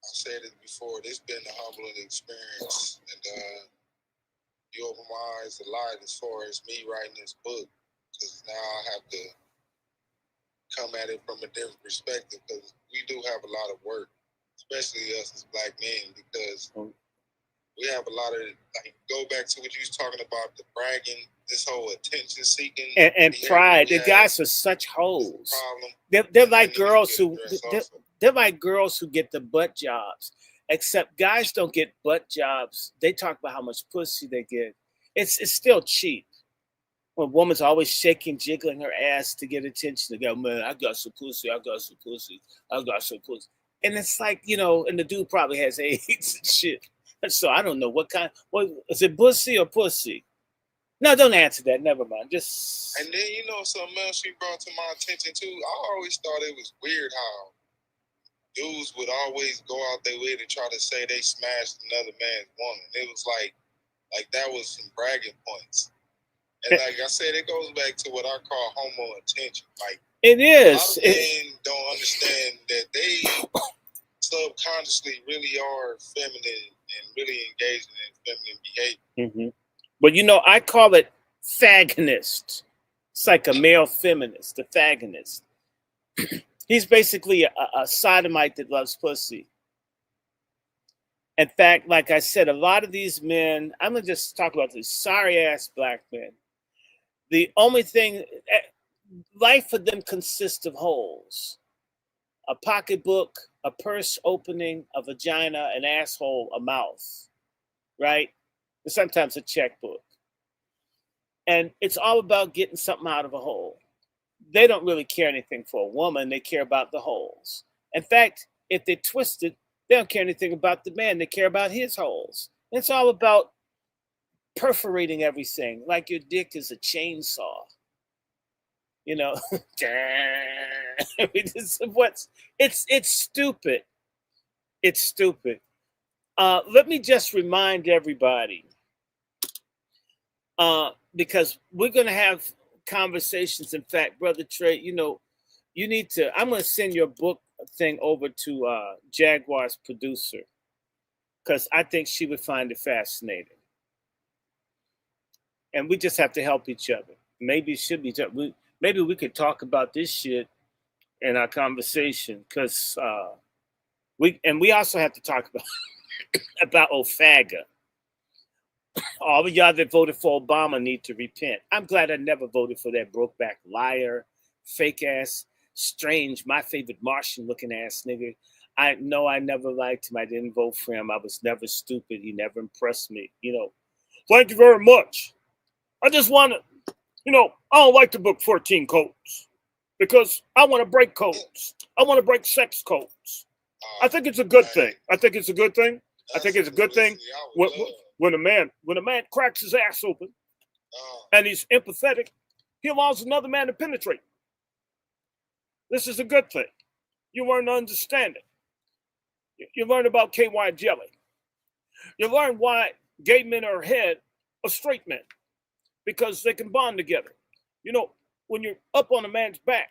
I said it before, this been a humbling experience. And you opened my eyes a lot as far as me writing this book. Because now I have to come at it from a different perspective. Because we do have a lot of work, especially us as Black men, because we have a lot of, like, go back to what you was talking about, the bragging, this whole attention seeking and pride. The guys are such hoes. They're like girls who they're like girls who get the butt jobs. Except guys don't get butt jobs. They talk about how much pussy they get. It's still cheap. When a woman's always shaking, jiggling her ass to get attention, to go, man, I got some pussy, I got some pussy, I got some pussy. And it's like, and the dude probably has AIDS and shit. So I don't know what is it, pussy or pussy? No, don't answer that. Never mind. Just. And then something else you brought to my attention too. I always thought it was weird how dudes would always go out their way to try to say they smashed another man's woman. It was like that was some bragging points. And like I said, it goes back to what I call homo attention. Like it is. A lot of men don't understand that they subconsciously really are feminine and really engaging in feminine behavior. Mm-hmm. But I call it fagonist. It's like a male feminist, a fagonist. He's basically a sodomite that loves pussy. In fact, like I said, a lot of these men, I'm going to just talk about these sorry ass Black men. The only thing, life for them consists of holes. A pocketbook, a purse opening, a vagina, an asshole, a mouth, right? And sometimes a checkbook. And it's all about getting something out of a hole. They don't really care anything for a woman. They care about the holes. In fact, if they're twisted, they don't care anything about the man. They care about his holes. And it's all about perforating everything like your dick is a chainsaw. It's stupid. It's stupid. Let me just remind everybody, because we're going to have conversations. In fact, Brother Trey, you need to, I'm going to send your book thing over to Jaguar's producer, because I think she would find it fascinating. And we just have to help each other. Maybe it should be, maybe we could talk about this shit in our conversation, because we also have to talk about Ofaga. All of y'all that voted for Obama need to repent. I'm glad I never voted for that brokeback liar, fake ass, strange, my favorite Martian looking ass nigga. I know I never liked him. I didn't vote for him. I was never stupid. He never impressed me. Thank you very much. I just want to, I don't like to book 14 codes because I want to break codes. I want to break sex codes. I think it's a good thing. I think it's a good thing. I think it's a good thing when a man cracks his ass open and he's empathetic, he allows another man to penetrate. This is a good thing. You learn to understand it. You learn about KY jelly. You learn why gay men are ahead of straight men, because they can bond together. when you're up on a man's back,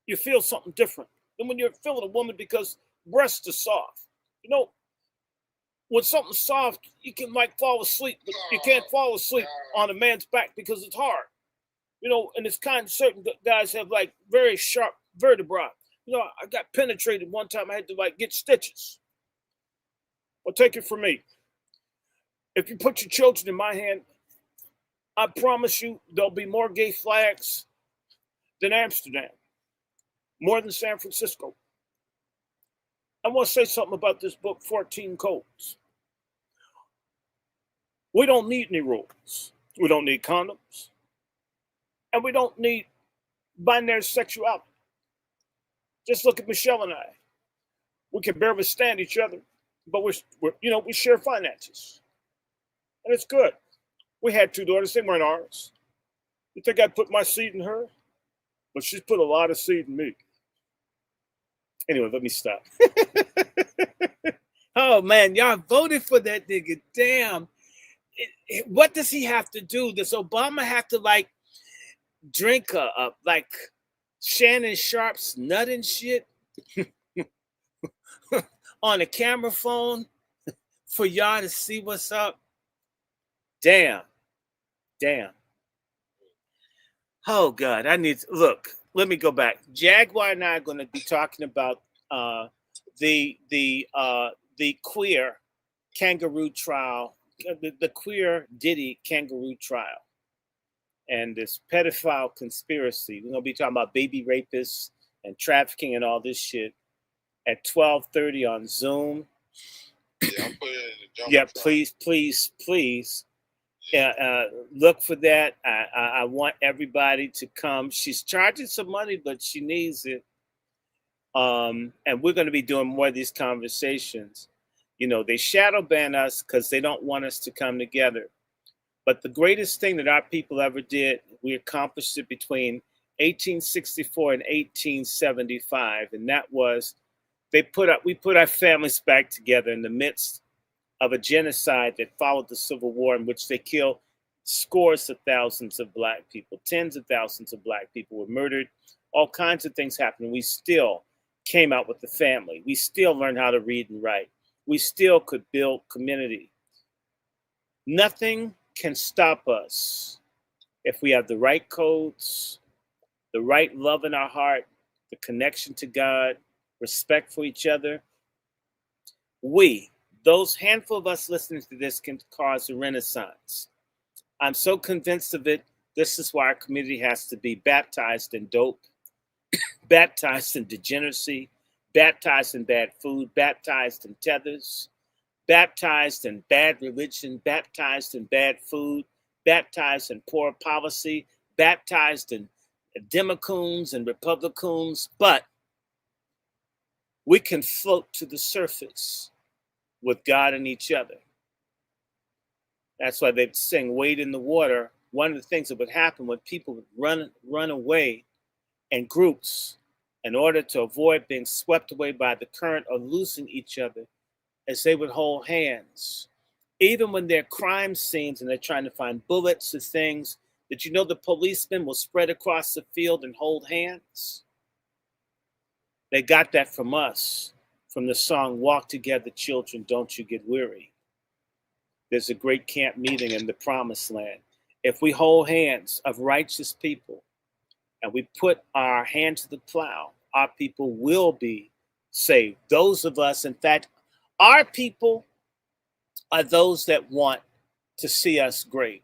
you feel something different than when you're feeling a woman because breasts are soft. You know, when something's soft, you can like fall asleep, but you can't fall asleep on a man's back because it's hard. You know, and it's kind of certain guys have like very sharp vertebrae. You know, I got penetrated one time. I had to like get stitches. Well, take it from me. If you put your children in my hand, I promise you there'll be more gay flags than Amsterdam, more than San Francisco. I want to say something about this book, 14 Codes. We don't need any rules. We don't need condoms. And we don't need binary sexuality. Just look at Michelle and I. We can barely stand each other, but we share finances. And it's good. We had 2 daughters. They weren't ours. You think I put my seed in her? But she's put a lot of seed in me. Anyway, let me stop. Oh, man, y'all voted for that nigga. Damn. What does he have to do? Does Obama have to, like, drink like Shannon Sharp's nut and shit on a camera phone for y'all to see what's up? Damn. Oh God, look. Let me go back. Jaguar and I are going to be talking about the queer kangaroo trial, the queer Diddy kangaroo trial, and this pedophile conspiracy. We're going to be talking about baby rapists and trafficking and all this shit at 12:30 on Zoom. Yeah, I'll put it in the jump. Yeah, please. Look for that. I want everybody to come. She's charging some money, but she needs it. And we're going to be doing more of these conversations. You know, they shadow ban us because they don't want us to come together. But the greatest thing that our people ever did, we accomplished it between 1864 and 1875, and that was we put our families back together in the midst of a genocide that followed the Civil War, in which they killed scores of thousands of Black people. Tens of thousands of Black people were murdered. All kinds of things happened. We still came out with the family. We still learned how to read and write. We still could build community. Nothing can stop us if we have the right codes, the right love in our heart, the connection to God, respect for each other. Those handful of us listening to this, can cause a renaissance. I'm so convinced of it. This is why our community has to be baptized in dope, baptized in degeneracy, baptized in bad food, baptized in tethers, baptized in bad religion, baptized in bad food, baptized in poor policy, baptized in Democrats and Republicans. But we can float to the surface with God and each other. That's why they sing "Wade in the Water." One of the things that would happen when people would run away in groups in order to avoid being swept away by the current or losing each other, is they would hold hands. Even when they're crime scenes and they're trying to find bullets or things, did you know the policemen will spread across the field and hold hands? They got that from us, from the song "Walk Together, Children, Don't You Get Weary." There's a great camp meeting in the promised land. If we hold hands of righteous people and we put our hand to the plow, our people will be saved. Those of us, in fact, our people are those that want to see us great.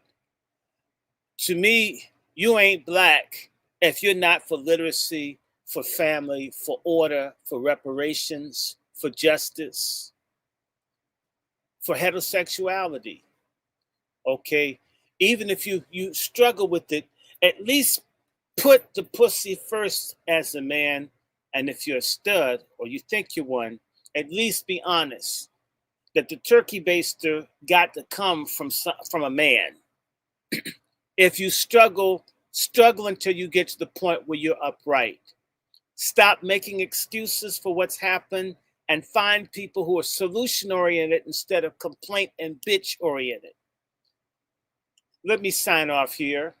To me, you ain't Black if you're not for literacy, for family, for order, for reparations, for justice, for heterosexuality. Okay? Even if you struggle with it, at least put the pussy first as a man. And if you're a stud or you think you're one, at least be honest that the turkey baster got to come from a man. If you struggle until you get to the point where you're upright. Stop making excuses for what's happened and find people who are solution-oriented instead of complaint and bitch-oriented. Let me sign off here.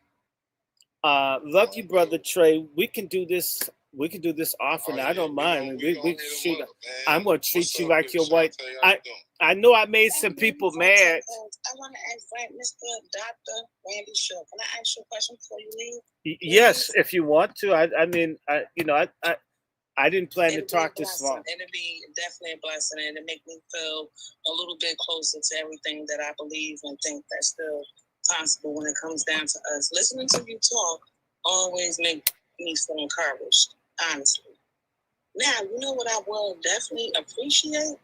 Love you, brother Trey. We can do this. We can do this often. I don't mind. We gonna hit shoot. 'em up, man. I'm gonna treat What's you up, like Miss your wife. Shantae? How you doing? I know I made some people mad. I want to ask Mr. Dr. Randy Shaw. Can I ask you a question before you leave? Yes, if you want to. I mean, I didn't plan to It'll be talk a this blessing. long. It'll be definitely a blessing, and it make me feel a little bit closer to everything that I believe and think that's still possible when it comes down to us. Listening to you talk always make me feel encouraged, honestly. Now, you know what I will definitely appreciate,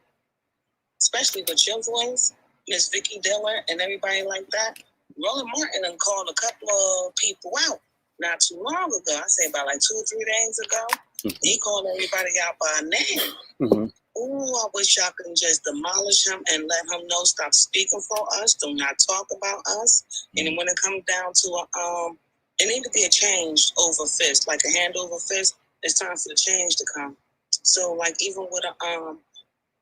especially with your voice, Miss Vicky Diller, and everybody like that. Roland Martin and called a couple of people out not too long ago. I say about like 2 or 3 days ago. He called everybody out by name. Mm-hmm. Ooh, I wish y'all could just demolish him and let him know stop speaking for us. Do not talk about us. And when it comes down to it need to be a change over fist, like a hand over fist. It's time for the change to come. So like even with what's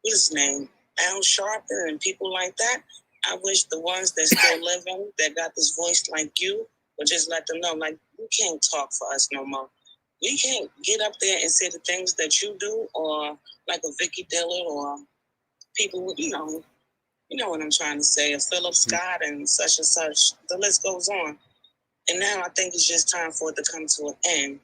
his name, Al Sharpton and people like that, I wish the ones that still living that got this voice like you would just let them know, like, you can't talk for us no more. We can't get up there and say the things that you do, or like a Vicky Dillard, or people, you know what I'm trying to say, a Philip Scott and such. The list goes on. And now I think it's just time for it to come to an end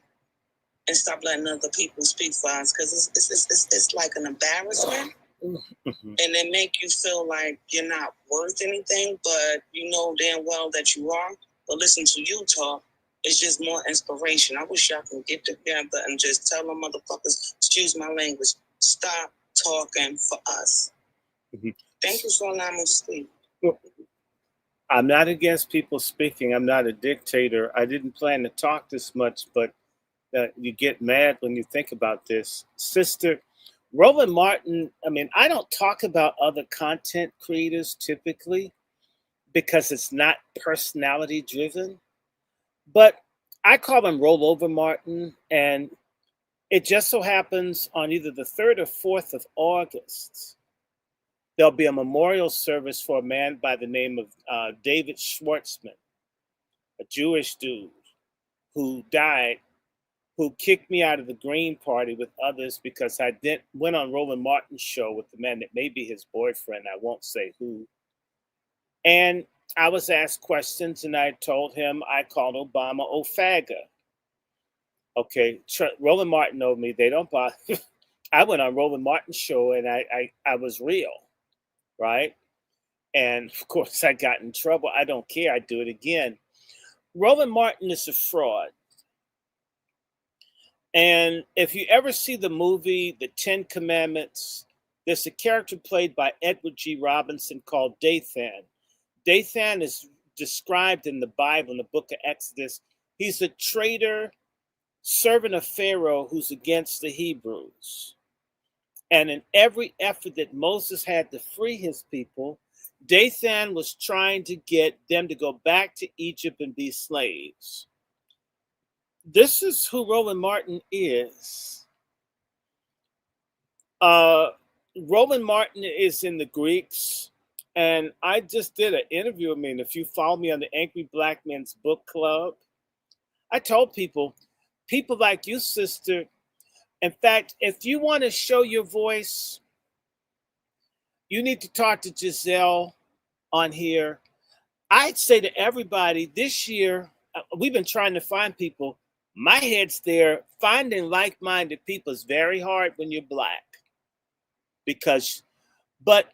and stop letting other people speak for us, because it's like an embarrassment. And they make you feel like you're not worth anything, but you know damn well that you are. But listen to you talk, it's just more inspiration. I wish y'all could get together and just tell them motherfuckers, excuse my language, stop talking for us. Thank you for allowing me to speak. I'm not against people speaking. I'm not a dictator. I didn't plan to talk this much, but you get mad when you think about this. Sister, Roland Martin, I mean, I don't talk about other content creators typically because it's not personality driven, but I call him Rollover Martin, and it just so happens on either the 3rd or 4th of August, there'll be a memorial service for a man by the name of David Schwartzman, a Jewish dude who died, who kicked me out of the Green Party with others because I went on Roland Martin's show with the man that may be his boyfriend. I won't say who. And I was asked questions, and I told him I called Obama Ofaga. Okay, Roland Martin told me they don't bother. I went on Roland Martin's show, and I was real, right? And of course, I got in trouble. I don't care. I do it again. Roland Martin is a fraud. And if you ever see the movie The 10 Commandments, there's a character played by Edward G. Robinson called Dathan. Dathan is described in the Bible, in the book of Exodus. He's a traitor, servant of Pharaoh who's against the Hebrews. And in every effort that Moses had to free his people, Dathan was trying to get them to go back to Egypt and be slaves. This is who Roland Martin is. Roland Martin is in the Greeks, and I just did an interview with me. And if you follow me on the Angry Blackman's book club, I told people like you, sister, in fact, if you want to show your voice, you need to talk to Giselle on here. I'd say to everybody this year, we've been trying to find people. My head's there. Finding like-minded people is very hard when you're Black. But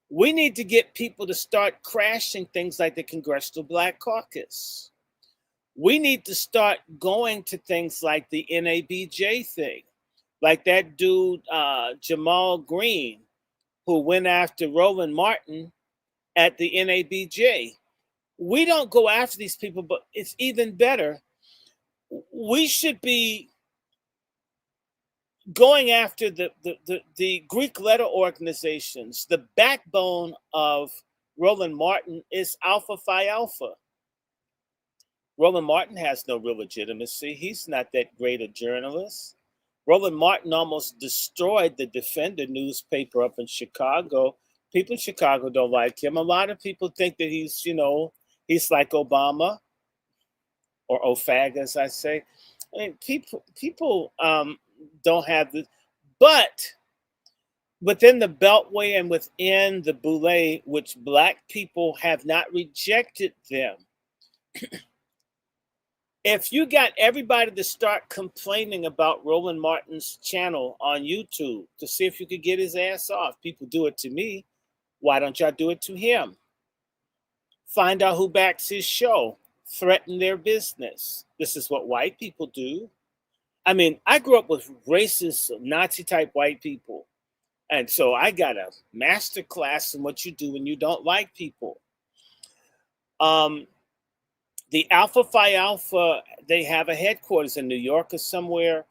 we need to get people to start crashing things like the Congressional Black Caucus. We need to start going to things like the NABJ thing, like that dude, Jamal Green, who went after Roland Martin at the NABJ. We don't go after these people, but it's even better. We should be going after the Greek letter organizations. The backbone of Roland Martin is Alpha Phi Alpha. Roland Martin has no real legitimacy. He's not that great a journalist. Roland Martin almost destroyed the Defender newspaper up in Chicago. People in Chicago don't like him. A lot of people think that he's like Obama. or OFAG, as I say. I mean, people don't have the, but within the Beltway and within the Boulay, which black people have not rejected them. If you got everybody to start complaining about Roland Martin's channel on YouTube to see if you could get his ass off, people do it to me. Why don't y'all do it to him? Find out who backs his show. Threaten their business. This is what white people do. I mean, I grew up with racist, Nazi type white people. And so I got a master class in what you do when you don't like people. The Alpha Phi Alpha, they have a headquarters in New York or somewhere.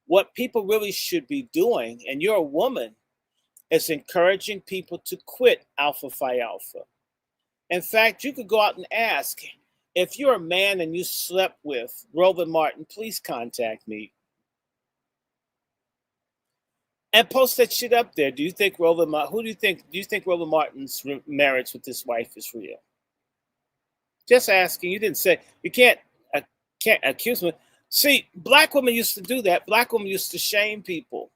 What people really should be doing, and you're a woman, is encouraging people to quit Alpha Phi Alpha. In fact, you could go out and ask, if you're a man and you slept with Roland Martin, please contact me. And post that shit up there. Do you think Roland Martin, do you think Roland Martin's marriage with his wife is real? Just asking. You didn't say, you can't accuse me. See, black women used to do that. Black women used to shame people.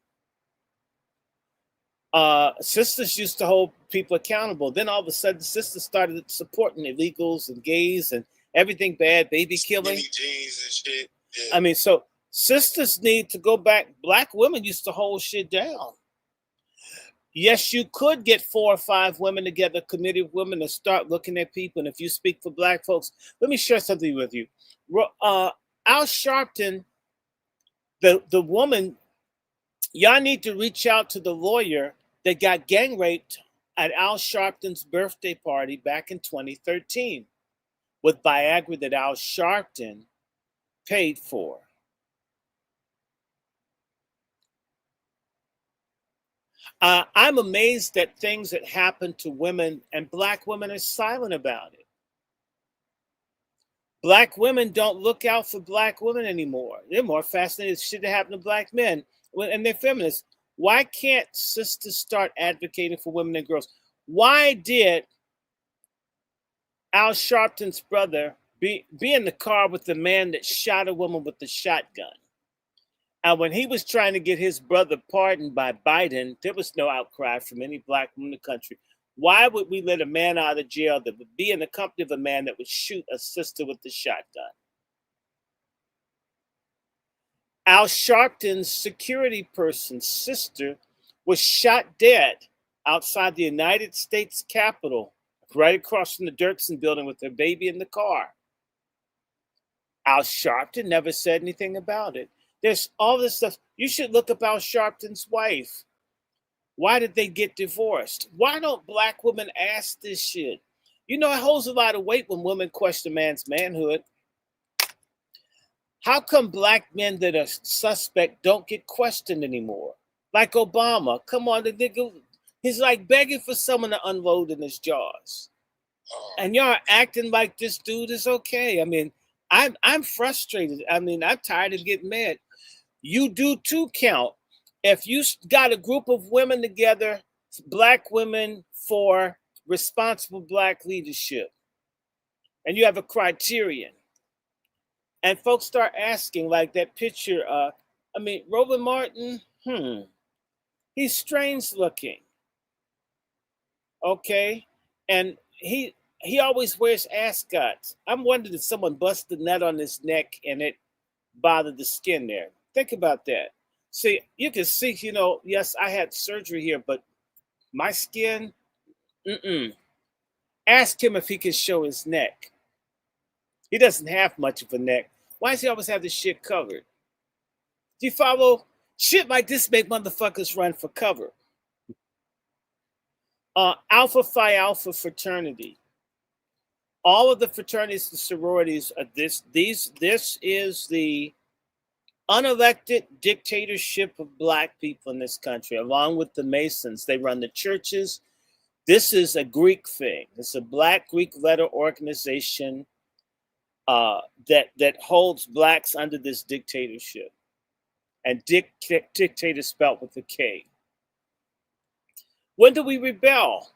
Sisters used to hold people accountable. Then all of a sudden, sisters started supporting illegals and gays and everything bad, baby killing. Jeans and shit. Yeah. I mean, so sisters need to go back. Black women used to hold shit down. Yes, you could get 4 or 5 women together, committee of women, and start looking at people. And if you speak for black folks, let me share something with you. Al Sharpton, the woman, y'all need to reach out to the lawyer that got gang raped at Al Sharpton's birthday party back in 2013 with Viagra that Al Sharpton paid for. I'm amazed at things that happen to women, and black women are silent about it. Black women don't look out for black women anymore. They're more fascinated with shit that happened to black men, and they're feminists. Why can't sisters start advocating for women and girls? Why did Al Sharpton's brother be in the car with the man that shot a woman with the shotgun? And when he was trying to get his brother pardoned by Biden, there was no outcry from any black woman in the country. Why would we let a man out of jail that would be in the company of a man that would shoot a sister with the shotgun? Al Sharpton's security person's sister was shot dead outside the United States Capitol, right across from the Dirksen building with their baby in the car. Al Sharpton never said anything about it. There's all this stuff. You should look up Al Sharpton's wife. Why did they get divorced? Why don't black women ask this shit? You know, it holds a lot of weight when women question a man's manhood. How come black men that are suspect don't get questioned anymore? Like Obama. Come on, the nigga, he's like begging for someone to unload in his jaws. And y'all are acting like this dude is okay. I mean, I'm frustrated. I mean, I'm tired of getting mad. You do too, count. If you got a group of women together, black women for responsible black leadership, and you have a criterion, and folks start asking, like that picture, I mean, Roland Martin, he's strange looking. Okay. And he always wears ascots. I'm wondering if someone busted a nut on his neck and it bothered the skin there. Think about that. See, you can see, you know, yes, I had surgery here, but my skin, Ask him if he can show his neck. He doesn't have much of a neck. Why does he always have this shit covered? Do you follow? Shit like this make motherfuckers run for cover. Alpha Phi Alpha fraternity. All of the fraternities and sororities are this is the unelected dictatorship of black people in this country, along with the Masons. They run the churches. This is a Greek thing. It's a black Greek letter organization that holds blacks under this dictatorship. And dictator spelled with a K. When do we rebel?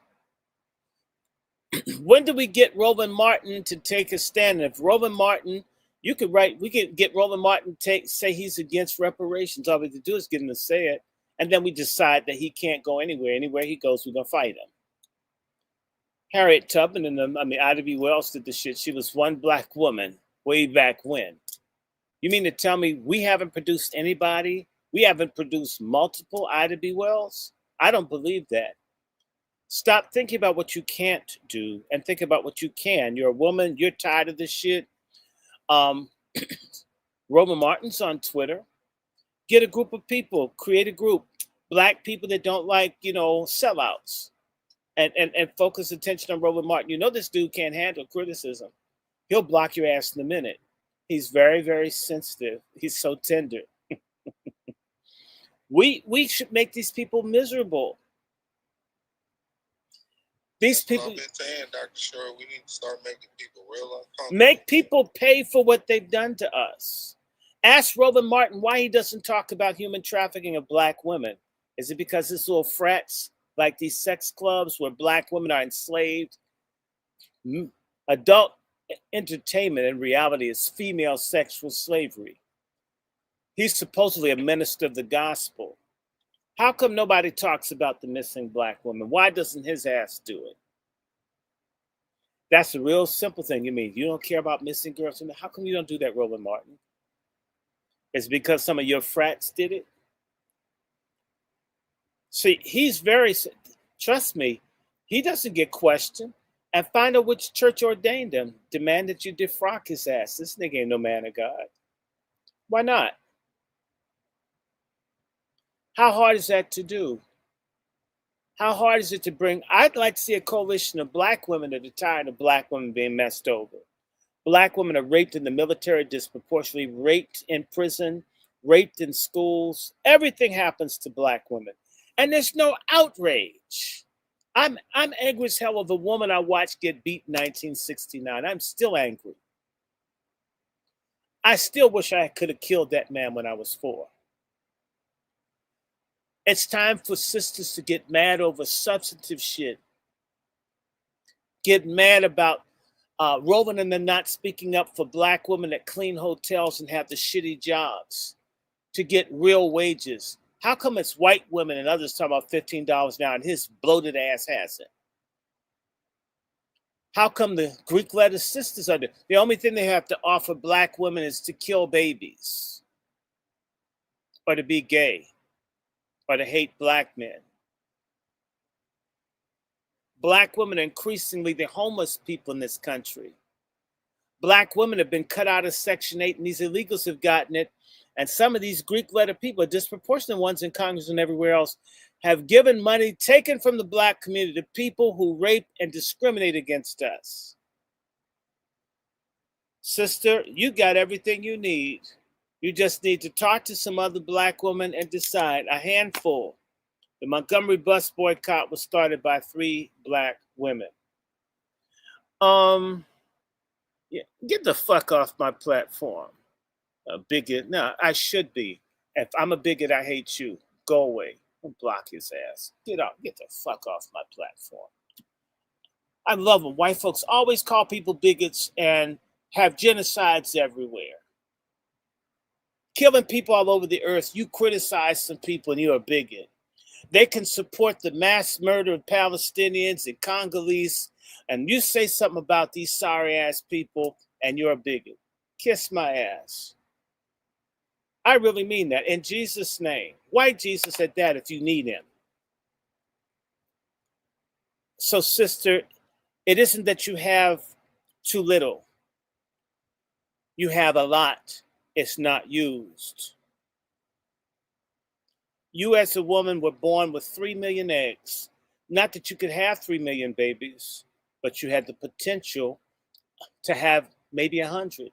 When do we get Roland Martin to take a stand? If Roland Martin You could write, we could get Roland Martin say he's against reparations. All we have to do is get him to say it. And then we decide that he can't go anywhere. Anywhere he goes, we're going to fight him. Harriet Tubman and Ida B. Wells did the shit. She was one black woman way back when. You mean to tell me we haven't produced anybody? We haven't produced multiple Ida B. Wells? I don't believe that. Stop thinking about what you can't do and think about what you can. You're a woman. You're tired of this shit. Roman Martin's on Twitter. Get a group of people. Create a group. Black people that don't like, sellouts. And focus attention on Roland Martin. You know this dude can't handle criticism. He'll block your ass in a minute. He's very, very sensitive. He's so tender. We should make these people miserable. These people. I've been saying, Dr. Shore, we need to start making people real uncomfortable. Make people pay for what they've done to us. Ask Roland Martin why he doesn't talk about human trafficking of black women. Is it because his little frats, like these sex clubs where black women are enslaved? Adult entertainment in reality is female sexual slavery. He's supposedly a minister of the gospel. How come nobody talks about the missing black woman? Why doesn't his ass do it? That's a real simple thing. You mean you don't care about missing girls? How come you don't do that, Roland Martin? It's because some of your frats did it? See, he's very, trust me, he doesn't get questioned. And find out which church ordained him. Demand that you defrock his ass. This nigga ain't no man of God. Why not? How hard is that to do? How hard is it to bring? I'd like to see a coalition of black women that are tired of black women being messed over. Black women are raped in the military, disproportionately raped in prison, raped in schools. Everything happens to black women. And there's no outrage. I'm angry as hell of a woman I watched get beat in 1969. I'm still angry. I still wish I could have killed that man when I was 4. It's time for sisters to get mad over substantive shit. Get mad about Roland and them not speaking up for black women that clean hotels and have the shitty jobs to get real wages. How come it's white women and others talking about $15 an hour and his bloated ass hasn't? How come the Greek letter sisters are there? The only thing they have to offer black women is to kill babies or to be gay or to hate black men. Black women are increasingly the homeless people in this country. Black women have been cut out of Section 8 and these illegals have gotten it. And some of these Greek letter people, disproportionate ones in Congress and everywhere else, have given money taken from the black community to people who rape and discriminate against us. Sister, you got everything you need. You just need to talk to some other black women and decide. A handful. The Montgomery bus boycott was started by 3 black women. Yeah, get the fuck off my platform. A bigot. No, I should be. If I'm a bigot, I hate you. Go away. Don't block his ass. Get out. Get the fuck off my platform. I love them. White folks always call people bigots and have genocides everywhere. Killing people all over the earth. You criticize some people and you're a bigot. They can support the mass murder of Palestinians and Congolese, and you say something about these sorry ass people and you're a bigot. Kiss my ass. I really mean that. In Jesus' name. White Jesus at that if you need him. So, sister, it isn't that you have too little. You have a lot. It's not used. You as a woman were born with 3 million eggs. Not that you could have 3 million babies, but you had the potential to have maybe 100.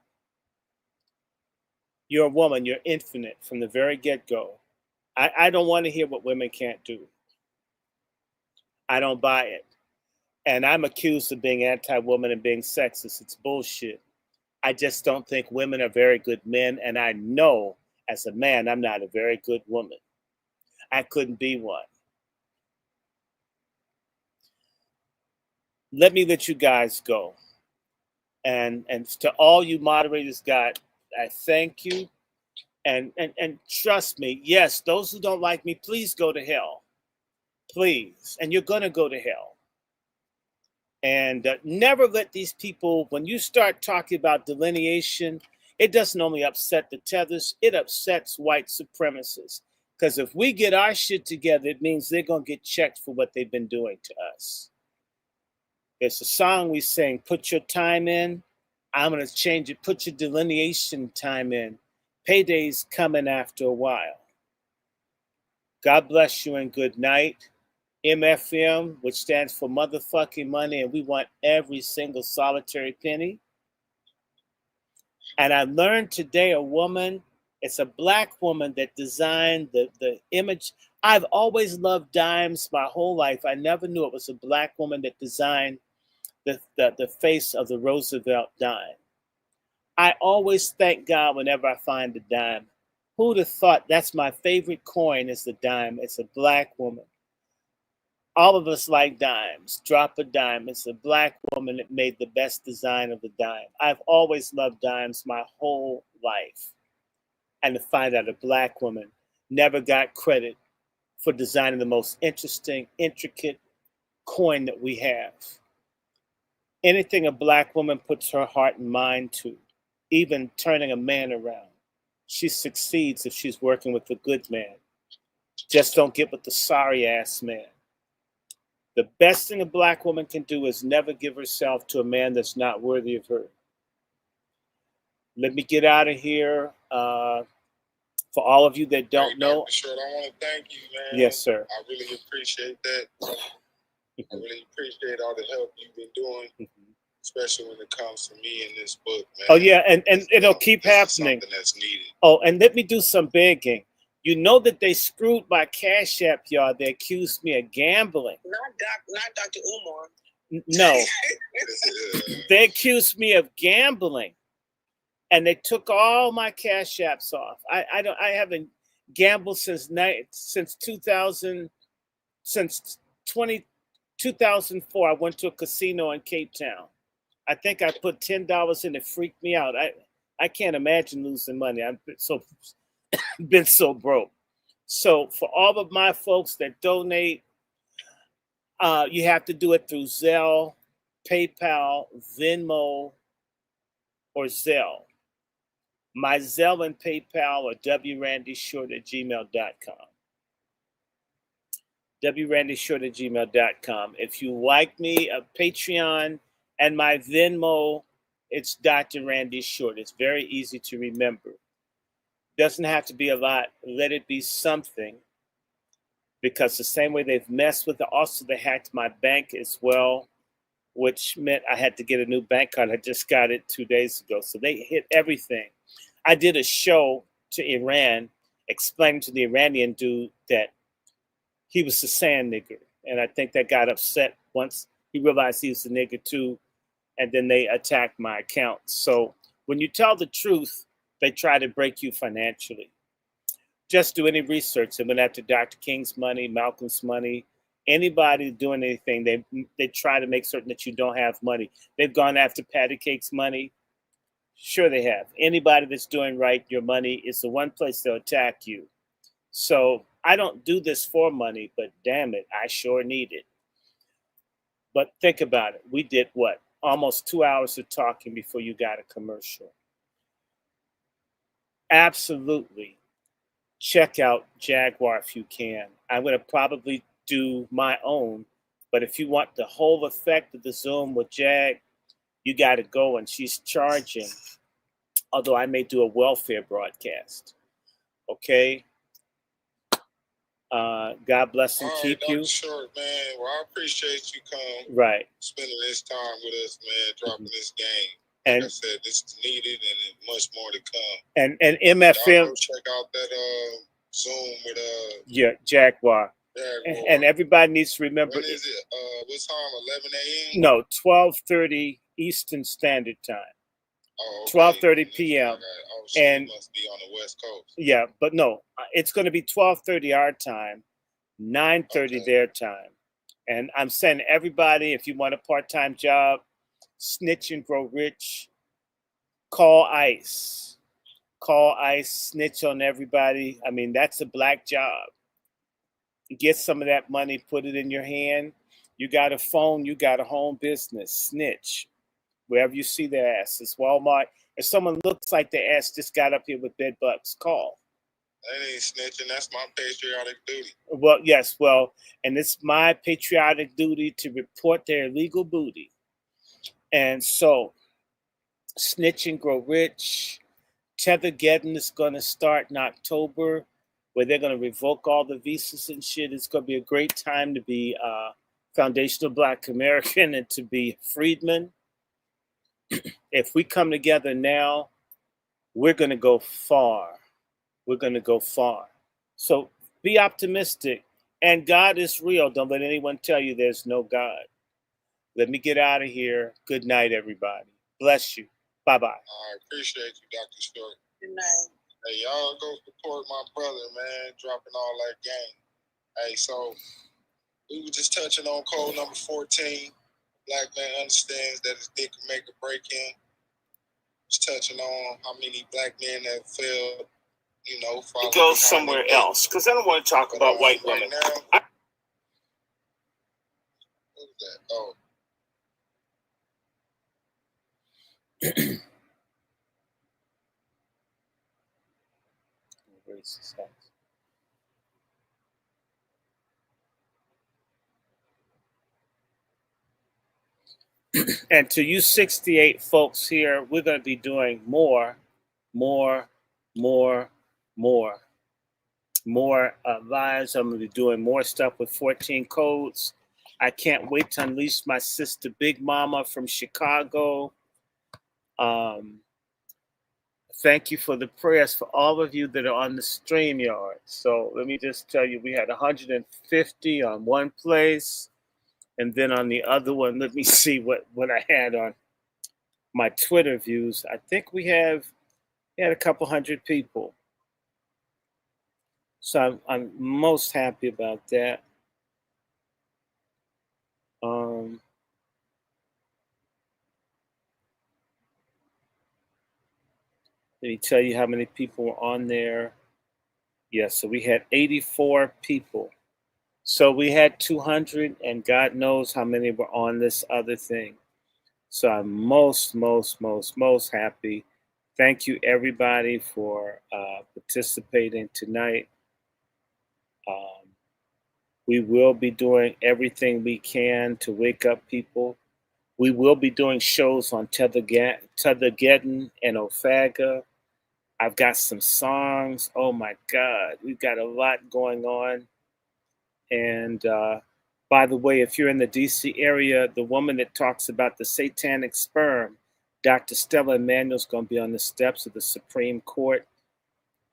You're a woman. You're infinite from the very get-go. I don't want to hear what women can't do. I don't buy it. And I'm accused of being anti-woman and being sexist. It's bullshit. I just don't think women are very good men. And I know as a man, I'm not a very good woman. I couldn't be one. Let me let you guys go. And to all you moderators, God, I thank you. And trust me, yes, those who don't like me, please go to hell. Please. And you're going to go to hell. And never let these people, when you start talking about delineation, it doesn't only upset the tethers, it upsets white supremacists. Because if we get our shit together, it means they're going to get checked for what they've been doing to us. It's a song we sing, put your time in. I'm going to change it, put your delineation time in. Payday's coming after a while. God bless you and good night. MFM, which stands for motherfucking money, and we want every single solitary penny. And I learned today a woman, it's a Black woman that designed the image. I've always loved dimes my whole life. I never knew it was a Black woman that designed the face of the Roosevelt dime. I always thank God whenever I find a dime. Who'd have thought that's my favorite coin is the dime? It's a Black woman. All of us like dimes. Drop a dime. It's a Black woman that made the best design of the dime. I've always loved dimes my whole life. And to find out a Black woman never got credit for designing the most interesting, intricate coin that we have. Anything a Black woman puts her heart and mind to, even turning a man around, she succeeds if she's working with a good man. Just don't get with the sorry ass man. The best thing a Black woman can do is never give herself to a man that's not worthy of her. Let me get out of here. For all of you that don't know. Dr. Short, I want to thank you, man. Yes, sir. I really appreciate that. I really appreciate all the help you've been doing, especially when it comes to me in this book, man. Oh, yeah, and it'll keep happening. Something that's needed. Oh, and let me do some begging. You know that they screwed my Cash App, y'all. They accused me of gambling. Not Dr. Umar. No. They accused me of gambling. And they took all my Cash Apps off. I haven't gambled since 2004. I went to a casino in Cape Town. I think I put $10 in. It freaked me out. I can't imagine losing money. I've been so broke. So for all of my folks that donate, you have to do it through Zelle, PayPal, Venmo, or Zelle. My Zelle and PayPal are wrandyshort@gmail.com. wrandyshort@gmail.com. If you like me, a Patreon and my Venmo, it's Dr. Randy Short. It's very easy to remember. Doesn't have to be a lot. Let it be something. Because the same way they've messed with it, also they hacked my bank as well, which meant I had to get a new bank card. I just got it 2 days ago. So they hit everything. I did a show to Iran explaining to the Iranian dude that he was the sand nigger. And I think that got upset once he realized he was a nigger too. And then they attacked my account. So when you tell the truth, they try to break you financially. Just do any research. They went after Dr. King's money, Malcolm's money, anybody doing anything. They try to make certain that you don't have money. They've gone after Patty Cake's money. Sure they have. Anybody that's doing right, your money is the one place they'll attack you. So I don't do this for money, but damn it, I sure need it. But think about it. We did what? Almost 2 hours of talking before you got a commercial. Absolutely. Check out Jaguar if you can. I'm going to probably do my own, but if you want the whole effect of the Zoom with Jag, you got to go, and she's charging, although I may do a welfare broadcast. Okay? God bless and keep you. Short, man. Well, I appreciate you spending this time with us, man, dropping this game. Like I said, this is needed and much more to come. And MFM. Go check out that Zoom with Jaguar. And everybody needs to remember. When is it? What time? 11 a.m.? No, 12:30 Eastern Standard Time. Oh, okay. 12:30 p.m. Oh, so and it must be on the West Coast. Yeah, but no, it's going to be 12:30 our time, 9:30 their time. And I'm sending everybody, if you want a part-time job, snitch and grow rich. Call ICE. Call ICE, snitch on everybody. I mean, that's a black job. Get some of that money, put it in your hand. You got a phone, you got a home business. Snitch. Wherever you see their ass, it's Walmart. If someone looks like their ass just got up here with bed bugs, call. That ain't snitching. That's my patriotic duty. Well, yes, well, and it's my patriotic duty to report their illegal booty. And so, snitch and grow rich. Tethergeddon is going to start in October, where they're going to revoke all the visas and shit. It's going to be a great time to be foundational Black American and to be freedman. If we come together now, we're going to go far. We're going to go far. So be optimistic. And God is real. Don't let anyone tell you there's no God. Let me get out of here. Good night, everybody. Bless you. Bye-bye. I appreciate you, Dr. Short. Good night. Hey, y'all go support my brother, man, dropping all that game. Hey, so we were just touching on code number 14. Blackman understands that his dick can make or break him. Just touching on how many black men have failed, you know, It goes somewhere else, because I don't want to talk about white right women. now, what is that? Oh, And to you 68 folks here, we're going to be doing more lives. I'm going to be doing more stuff with 14 codes. I can't wait to unleash my sister Big Mama from Chicago. Thank you for the prayers for all of you that are on the StreamYard. So let me just tell you, we had 150 on one place. And then on the other one, let me see what I had on my Twitter views. I think we had a couple hundred people. So I'm most happy about that. Let me tell you how many people were on there. Yes, so we had 84 people. So we had 200, and God knows how many were on this other thing. So I'm most happy. Thank you, everybody, for participating tonight. We will be doing everything we can to wake up people. We will be doing shows on Tethergeddon and Ophaga. I've got some songs. Oh my God, we've got a lot going on. And by the way, if you're in the DC area, the woman that talks about the satanic sperm, Dr. Stella Emanuel, is going to be on the steps of the Supreme Court.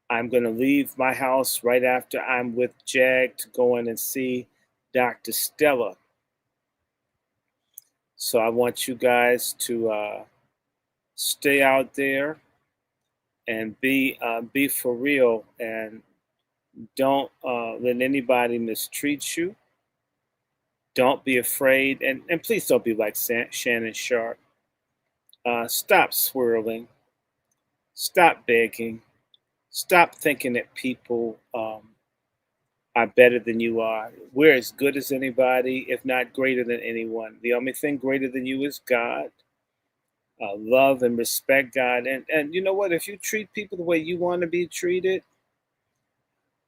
I'm going to leave my house right after I'm with Jag to go in and see Dr. Stella. So I want you guys to stay out there and be for real, and don't let anybody mistreat you. Don't be afraid, and please don't be like Shannon Sharp. Stop swirling. Stop begging. Stop thinking that people are better than you are. We're as good as anybody, if not greater than anyone. The only thing greater than you is God. Love and respect God. And you know what? If you treat people the way you want to be treated,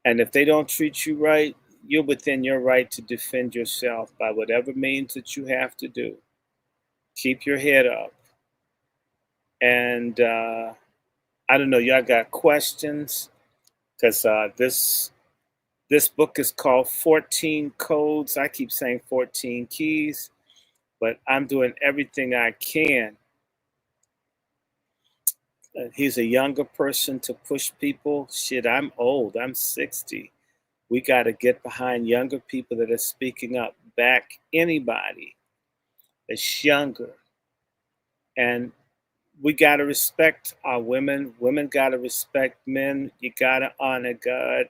and if they don't treat you right, you're within your right to defend yourself by whatever means that you have to do. Keep your head up. And I don't know, y'all got questions? Because this book is called 14 Codes. I keep saying 14 Keys, but I'm doing everything I can. He's a younger person to push people. Shit, I'm old. I'm 60. We got to get behind younger people that are speaking up. Back anybody that's younger. And we got to respect our women. Women got to respect men. You got to honor God.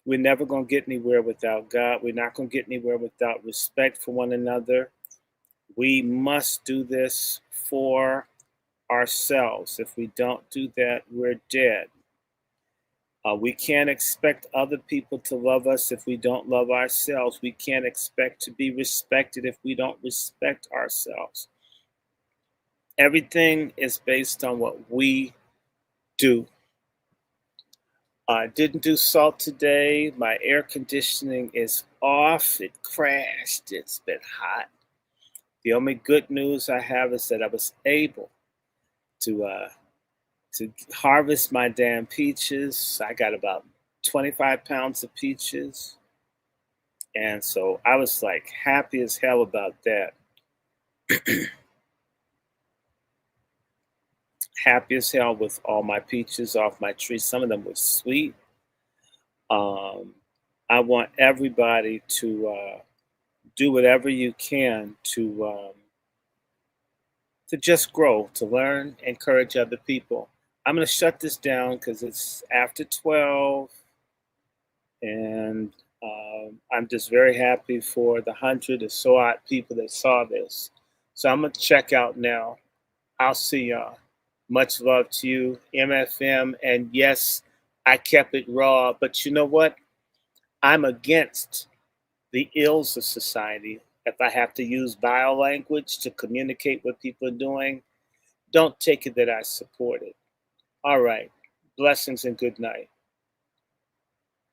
We're never going to get anywhere without God. We're not going to get anywhere without respect for one another. We must do this for ourselves. If we don't do that, we're dead. We can't expect other people to love us if we don't love ourselves. We can't expect to be respected if we don't respect ourselves. Everything is based on what we do. I didn't do salt today. My air conditioning is off. It crashed. It's been hot. The only good news I have is that I was able to harvest my damn peaches. I got about 25 pounds of peaches. And so I was like happy as hell about that. Happy as hell with all my peaches off my tree. Some of them were sweet. I want everybody to do whatever you can to just grow, to learn, encourage other people. I'm going to shut this down because it's after 12, and I'm just very happy for the 100 or so odd people that saw this. So I'm going to check out now. I'll see y'all. Much love to you, MFM. And yes, I kept it raw, but you know what? I'm against the ills of society. If I have to use bio language to communicate what people are doing, don't take it that I support it. All right. Blessings and good night.